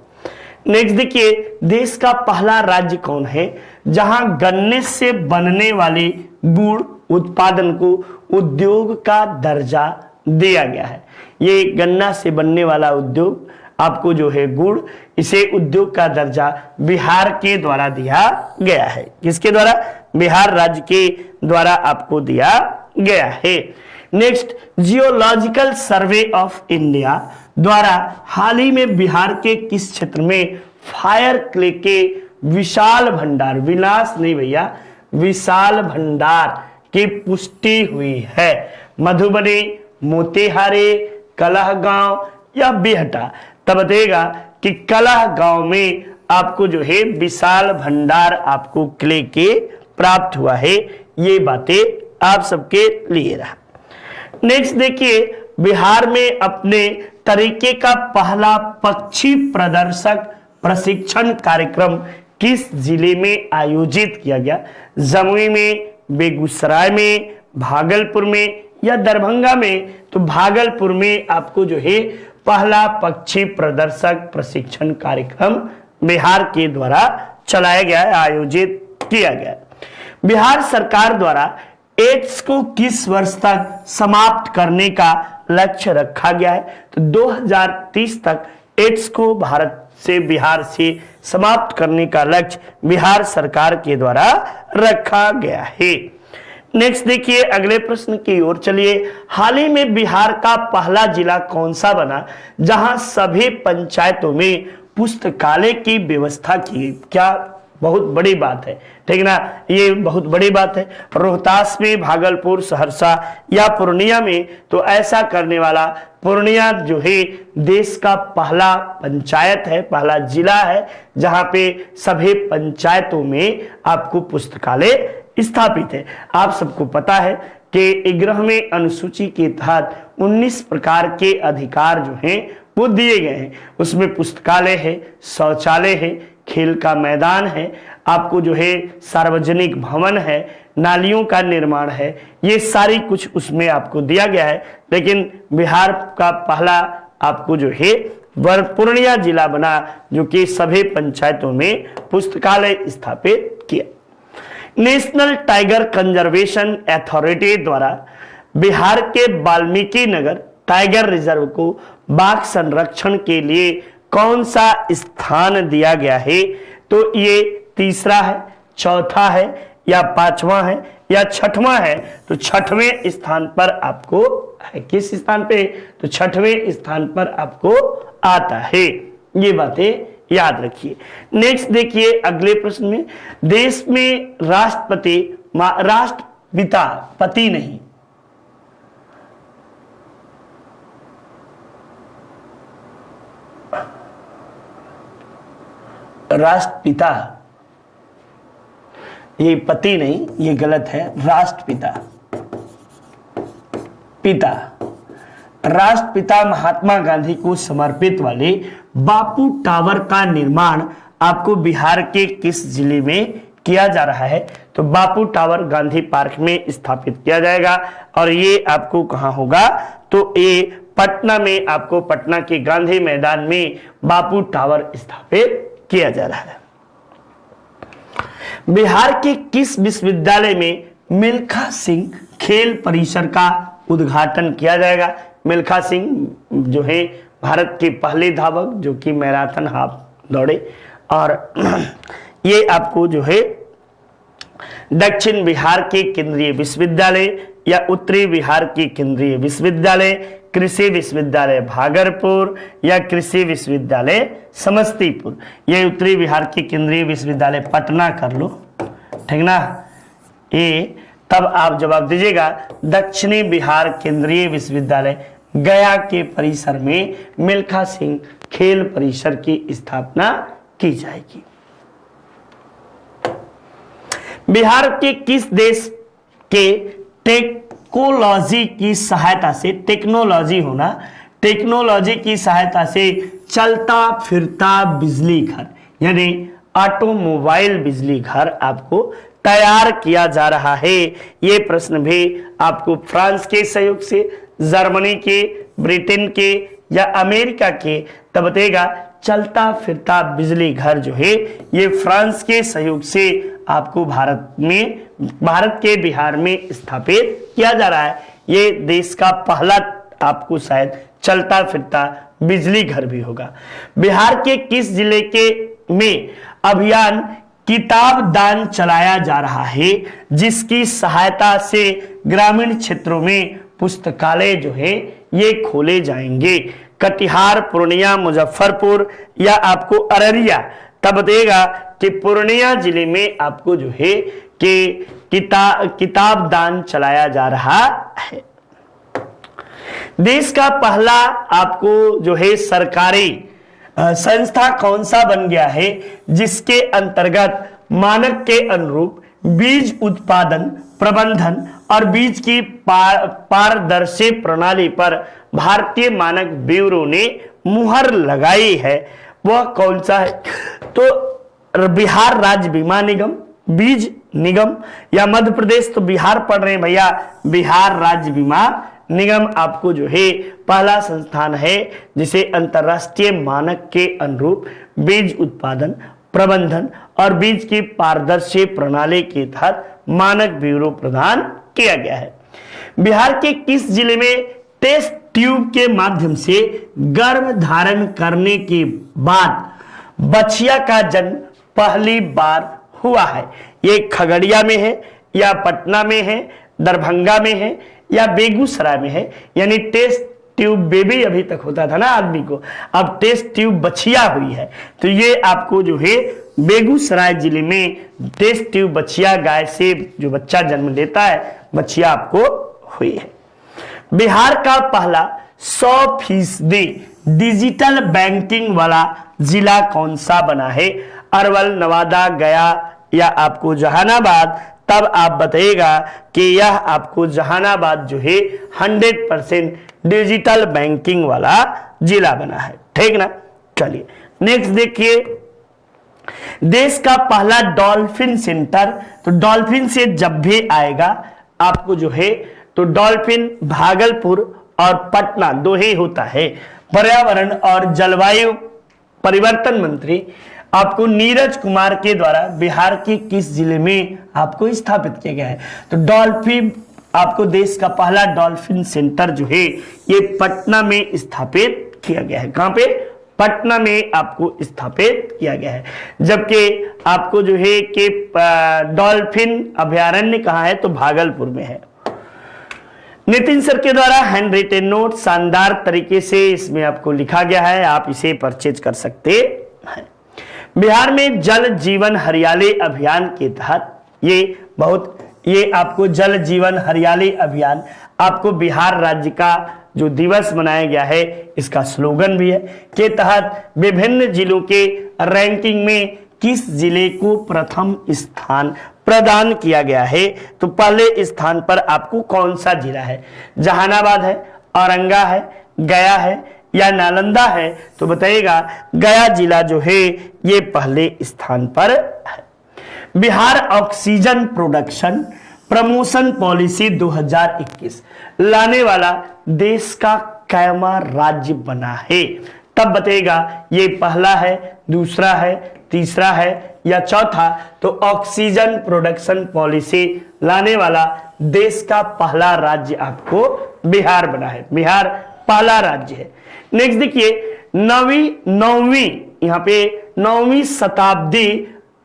नेक्स्ट देखिए, देश का पहला राज्य कौन है जहां गन्ने से बनने वाले गुड़ उत्पादन को उद्योग का दर्जा दिया गया है? ये गन्ना से बनने वाला उद्योग आपको जो है गुड़, इसे उद्योग का दर्जा बिहार के द्वारा दिया गया है। किसके द्वारा? बिहार राज्य के द्वारा आपको दिया गया है। Next, geological survey of India द्वारा हाल ही में बिहार के किस क्षेत्र में फायर क्ले के विशाल भंडार, विनाश नहीं भैया, विशाल भंडार की पुष्टि हुई है? मधुबनी, मोतिहारी, कलहगांव या बेहटा? तब बताइएगा कि कलहगांव में आपको जो है विशाल भंडार आपको क्ले के प्राप्त हुआ है। ये बातें आप सबके लिए रहा। नेक्स्ट देखिए, बिहार में अपने तरीके का पहला पक्षी प्रदर्शक प्रशिक्षण कार्यक्रम किस जिले में आयोजित किया गया? जमुई में, बेगूसराय में, भागलपुर में या दरभंगा में? तो भागलपुर में आपको जो है पहला पक्षी प्रदर्शक प्रशिक्षण कार्यक्रम बिहार के द्वारा चलाया गया है, आयोजित किया गया। बिहार सरकार द्वारा एड्स को किस वर्ष तक समाप्त करने का लक्ष्य रखा गया है? तो 2030 तक एड्स को भारत से, बिहार से समाप्त करने का लक्ष्य बिहार सरकार के द्वारा रखा गया है। नेक्स्ट देखिए, अगले प्रश्न की ओर चलिए। हाल ही में बिहार का पहला जिला कौन सा बना जहां सभी पंचायतों में पुस्तकालय की व्यवस्था की? क्या बहुत बड़ी बात है, ठीक ना, ये बहुत बड़ी बात है। रोहतास में, भागलपुर, सहरसा या पूर्णिया में? तो ऐसा करने वाला पूर्णिया जो है देश का पहला पंचायत है, पहला जिला है जहां पे सभी पंचायतों में आपको पुस्तकालय स्थापित है। आप सबको पता है कि 11वें अनुसूची के तहत 19 प्रकार के अधिकार जो हैं वो दिए गए हैं। उसमें पुस्तकालय है, शौचालय है, खेल का मैदान है, आपको जो है सार्वजनिक भवन है, नालियों का निर्माण है, ये सारी कुछ उसमें आपको दिया गया है। लेकिन बिहार का पहला आपको जो है पूर्णिया जिला बना जो कि सभी पंचायतों में पुस्तकालय स्थापित किया। नेशनल टाइगर कंजर्वेशन अथॉरिटी द्वारा बिहार के वाल्मीकि नगर टाइगर रिजर्व को बाघ संरक्षण के लिए कौन सा स्थान दिया गया है? तो ये तीसरा है, चौथा है या पांचवा है या छठवां है? तो छठवें स्थान पर आपको है। किस स्थान पे? तो छठवें स्थान पर आपको आता है। ये बातें याद रखिए। नेक्स्ट देखिए, अगले प्रश्न में, देश में राष्ट्रपिता पति नहीं, राष्ट्रपिता, ये पति नहीं, ये गलत है, राष्ट्रपिता, पिता। राष्ट्रपिता महात्मा गांधी को समर्पित वाले बापू टावर का निर्माण आपको बिहार के किस जिले में किया जा रहा है? तो बापू टावर गांधी पार्क में स्थापित किया जाएगा। और ये आपको कहां होगा? तो ये पटना में, आपको पटना के गांधी मैदान में बापू टावर स्थापित किया जा रहा है। बिहार के किस विश्वविद्यालय में मिल्खा सिंह खेल परिसर का उद्घाटन किया जाएगा? मिल्खा सिंह जो है भारत के पहले धावक जो कि मैराथन हाफ दौड़े। और ये आपको जो है दक्षिण बिहार के केंद्रीय विश्वविद्यालय या उत्तरी बिहार के केंद्रीय विश्वविद्यालय, कृषि विश्वविद्यालय भागलपुर या कृषि विश्वविद्यालय समस्तीपुर? ये उत्तरी बिहार के केंद्रीय विश्वविद्यालय पटना कर लो, ठीक ना। ये तब आप जवाब दीजिएगा दक्षिणी बिहार केंद्रीय विश्वविद्यालय गया के परिसर में मिल्खा सिंह खेल परिसर की स्थापना की जाएगी। बिहार के किस देश के टेक्नोलॉजी की सहायता से, टेक्नोलॉजी होना, टेक्नोलॉजी की सहायता से चलता फिरता बिजली घर यानी ऑटोमोबाइल बिजली घर आपको तैयार किया जा रहा है? ये प्रश्न भी आपको फ्रांस के सहयोग से, जर्मनी के, ब्रिटेन के या अमेरिका के? तब बताएगा चलता फिरता बिजली घर जो है ये फ्रांस के सहयोग से आपको भारत के बिहार में स्थापित किया जा रहा है। ये देश का पहला आपको शायद चलता फिरता बिजली घर भी होगा। बिहार के किस जिले के में अभियान किताब दान चलाया जा रहा है, जिसकी सहायता से ग्रामीण क्षेत्रों में पुस्तकालय जो है ये खोले जाएंगे? कटिहार, पूर्णिया, मुजफ्फरपुर या आपको अररिया? तब बताइएगा कि पूर्णिया जिले में आपको जो है कि किताब दान चलाया जा रहा है। देश का पहला आपको जो है सरकारी संस्था कौन सा बन गया है, जिसके अंतर्गत मानक के अनुरूप बीज उत्पादन, प्रबंधन और बीज की पारदर्शी प्रणाली पर भारतीय मानक ब्यूरो ने मुहर लगाई है? वह कौन सा है? तो बिहार राज्य बीमा निगम, बीज निगम या मध्य प्रदेश? तो बिहार पढ़ रहे हैं भैया, बिहार राज्य बीमा निगम आपको जो है पहला संस्थान है जिसे अंतरराष्ट्रीय मानक के अनुरूप बीज उत्पादन, प्रबंधन और बीज की पारदर्शी प्रणाली के तहत मानक ब्यूरो प्रदान किया गया है। बिहार के किस जिले में टेस्ट ट्यूब के माध्यम से गर्भ धारण करने के बाद बछिया का जन्म पहली बार हुआ है? ये खगड़िया में है या पटना में है, दरभंगा में है या बेगूसराय में है? यानी टेस्ट ट्यूब बेबी अभी तक होता था ना आदमी को, अब टेस्ट ट्यूब बछिया हुई है। तो ये आपको जो है बेगूसराय जिले में टेस्ट ट्यूब बछिया गाय से जो बच्चा जन्म लेता है बछिया आपको हुई है। बिहार का पहला 100% डिजिटल बैंकिंग वाला जिला कौन सा बना है? अरवल, नवादा, गया या आपको जहानाबाद? तब आप बताइएगा कि यह आपको जहानाबाद जो है 100% डिजिटल बैंकिंग वाला जिला बना है। ठीक ना? चलिए नेक्स्ट देखिए, देश का पहला डॉल्फिन सेंटर। तो डॉल्फिन से जब भी आएगा आपको जो है तो डॉल्फिन भागलपुर और पटना दो ही होता है। पर्यावरण और जलवायु परिवर्तन मंत्री आपको नीरज कुमार के द्वारा बिहार के किस जिले में आपको स्थापित किया गया है? तो डॉल्फिन आपको देश का पहला डॉल्फिन सेंटर जो है ये पटना में स्थापित किया गया है। कहां पे? पटना में आपको स्थापित किया गया है। जबकि आपको जो है कि डॉल्फिन अभयारण्य कहां है? तो भागलपुर में है। नितिन सर के द्वारा हैंड रिटेन नोट शानदार तरीके से इसमें आपको लिखा गया है, आप इसे परचेज कर सकते हैं। बिहार में जल जीवन हरियाली अभियान के तहत ये आपको जल जीवन हरियाली अभियान आपको बिहार राज्य का जो दिवस मनाया गया है इसका स्लोगन भी है, के तहत विभिन्न जिलों के रैंकिंग में किस जिले को प्रथम स्थान प्रदान किया गया है? तो पहले स्थान पर आपको कौन सा जिला है? जहानाबाद है, औरंगा है, गया है या नालंदा है? तो बताइएगा गया जिला जो है ये पहले स्थान पर है। Bihar oxygen production promotion policy 2021 लाने वाला देश का कैमा राज्य बना है? तब बताइएगा ये पहला है, दूसरा है, तीसरा है या चौथा? तो ऑक्सीजन प्रोडक्शन पॉलिसी लाने वाला देश का पहला राज्य आपको बिहार बना है। बिहार पहला राज्य है। नेक्स्ट देखिए, नौवीं यहाँ पे 9वीं शताब्दी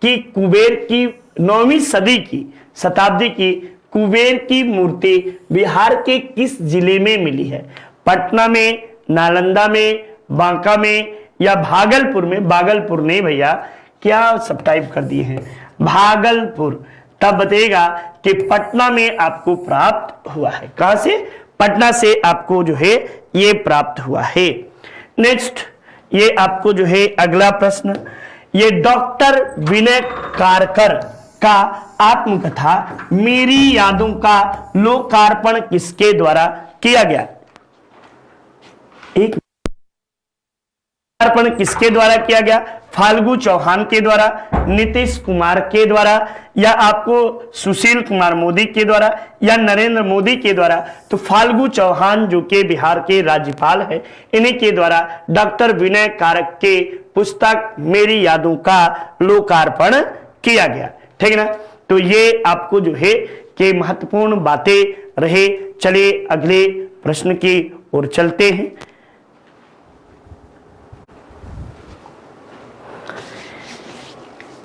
की कुबेर की 9वीं सदी की शताब्दी की कुबेर की मूर्ति बिहार के किस जिले में मिली है? पटना में, नालंदा में, बांका में या भागलपुर में? भागलपुर नहीं भैया, क्या सब टाइप कर दिए हैं, भागलपुर। तब बताइएगा कि पटना में आपको प्राप्त हुआ है। कहां से? पटना से आपको जो है ये प्राप्त हुआ है। नेक्स्ट ये आपको जो है अगला प्रश्न, ये डॉक्टर विनय कारकर का आत्मकथा मेरी यादों का लोकार्पण किसके द्वारा किया गया? एक अर्पण किसके द्वारा किया गया? फाल्गु चौहान के द्वारा, नीतीश कुमार के द्वारा या आपको सुशील कुमार मोदी के द्वारा या नरेंद्र मोदी के द्वारा? तो फाल्गु चौहान जो कि बिहार के राज्यपाल है इन्हीं के द्वारा डॉक्टर विनय कारक के पुस्तक मेरी यादों का लोकार्पण किया गया। ठीक ना? तो ये आपको जो है कि महत्वपूर्ण बातें रहे। चलिए अगले प्रश्न की ओर चलते हैं।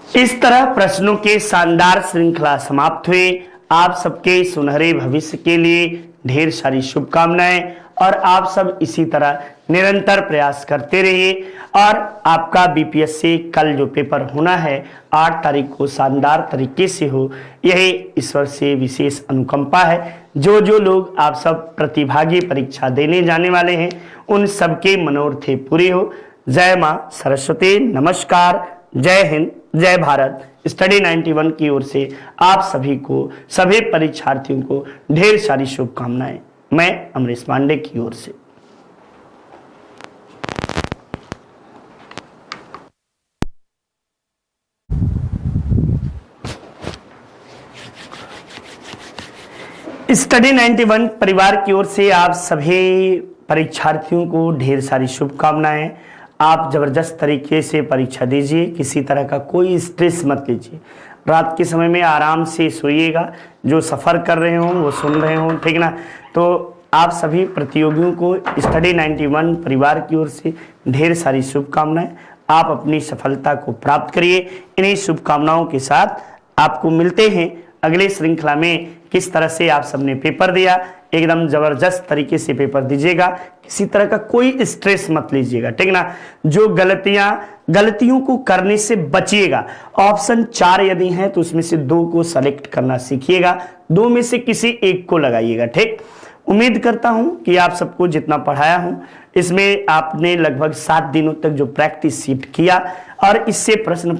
इस तरह प्रश्नों के शानदार श्रृंखला समाप्त हुए। आप सबके सुनहरे भविष्य के लिए ढेर सारी शुभकामनाएं और आप सब इसी तरह निरंतर प्रयास करते रहिए। और आपका बीपीएससी कल जो पेपर होना है 8 तारीख को शानदार तरीके से हो, यही ईश्वर से विशेष अनुकंपा है। जो जो लोग आप सब प्रतिभागी परीक्षा देने जाने वाले हैं उन सबके मनोरथे पूरे हो। जय मां सरस्वती, नमस्कार, जय हिंद, जय भारत। स्टडी 91 की ओर से आप सभी को, सभी परीक्षार्थियों को ढेर सारी शुभकामनाएं। मैं अमरीश पांडे की ओर से। स्टडी 91 परिवार की ओर से आप सभी परीक्षार्थियों को ढेर सारी शुभकामनाएं। आप जबरदस्त तरीके से परीक्षा दीजिए, किसी तरह का कोई स्ट्रेस मत लीजिए। रात के समय में आराम से सोइएगा, जो सफ़र कर रहे हों वो सुन रहे हों, ठीक ना। तो आप सभी प्रतियोगियों को स्टडी 91 परिवार की ओर से ढेर सारी शुभकामनाएं। आप अपनी सफलता को प्राप्त करिए। इन्हीं शुभकामनाओं के साथ आपको मिलते हैं अगले श्रृंखला में। किस तरह से आप सबने पेपर दिया, एकदम जबरदस्त तरीके से पेपर दीजिएगा, किसी तरह का कोई स्ट्रेस मत लीजिएगा, ठीक ना। जो गलतियों को करने से बचिएगा। ऑप्शन 4 यदि हैं तो उसमें से 2 को सेलेक्ट करना सीखिएगा, 2 में से किसी एक को लगाइएगा, ठीक। उम्मीद करता हूं कि आप सबको जितना पढ़ाया हूं इसमें आपने लगभग 7 दिनों तक जो प्रैक्टिस शीट किया और इससे प्रश्न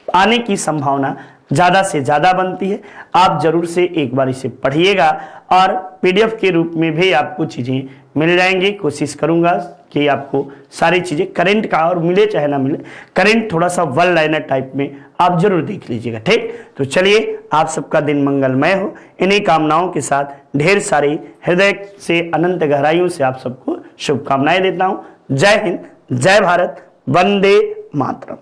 आने की संभावना ज़्यादा से ज़्यादा बनती है। आप जरूर से एक बार इसे पढ़िएगा और पीडीएफ के रूप में भी आपको चीज़ें मिल जाएंगी। कोशिश करूंगा कि आपको सारी चीज़ें करंट का, और मिले चाहे ना मिले, करंट थोड़ा सा वन लाइनर टाइप में आप जरूर देख लीजिएगा, ठीक। तो चलिए, आप सबका दिन मंगलमय हो। इन्हीं कामनाओं के साथ ढेर सारी हृदय से अनंत गहराइयों से आप सबको शुभकामनाएं देता हूँ। जय हिंद, जय भारत, वंदे मातरम।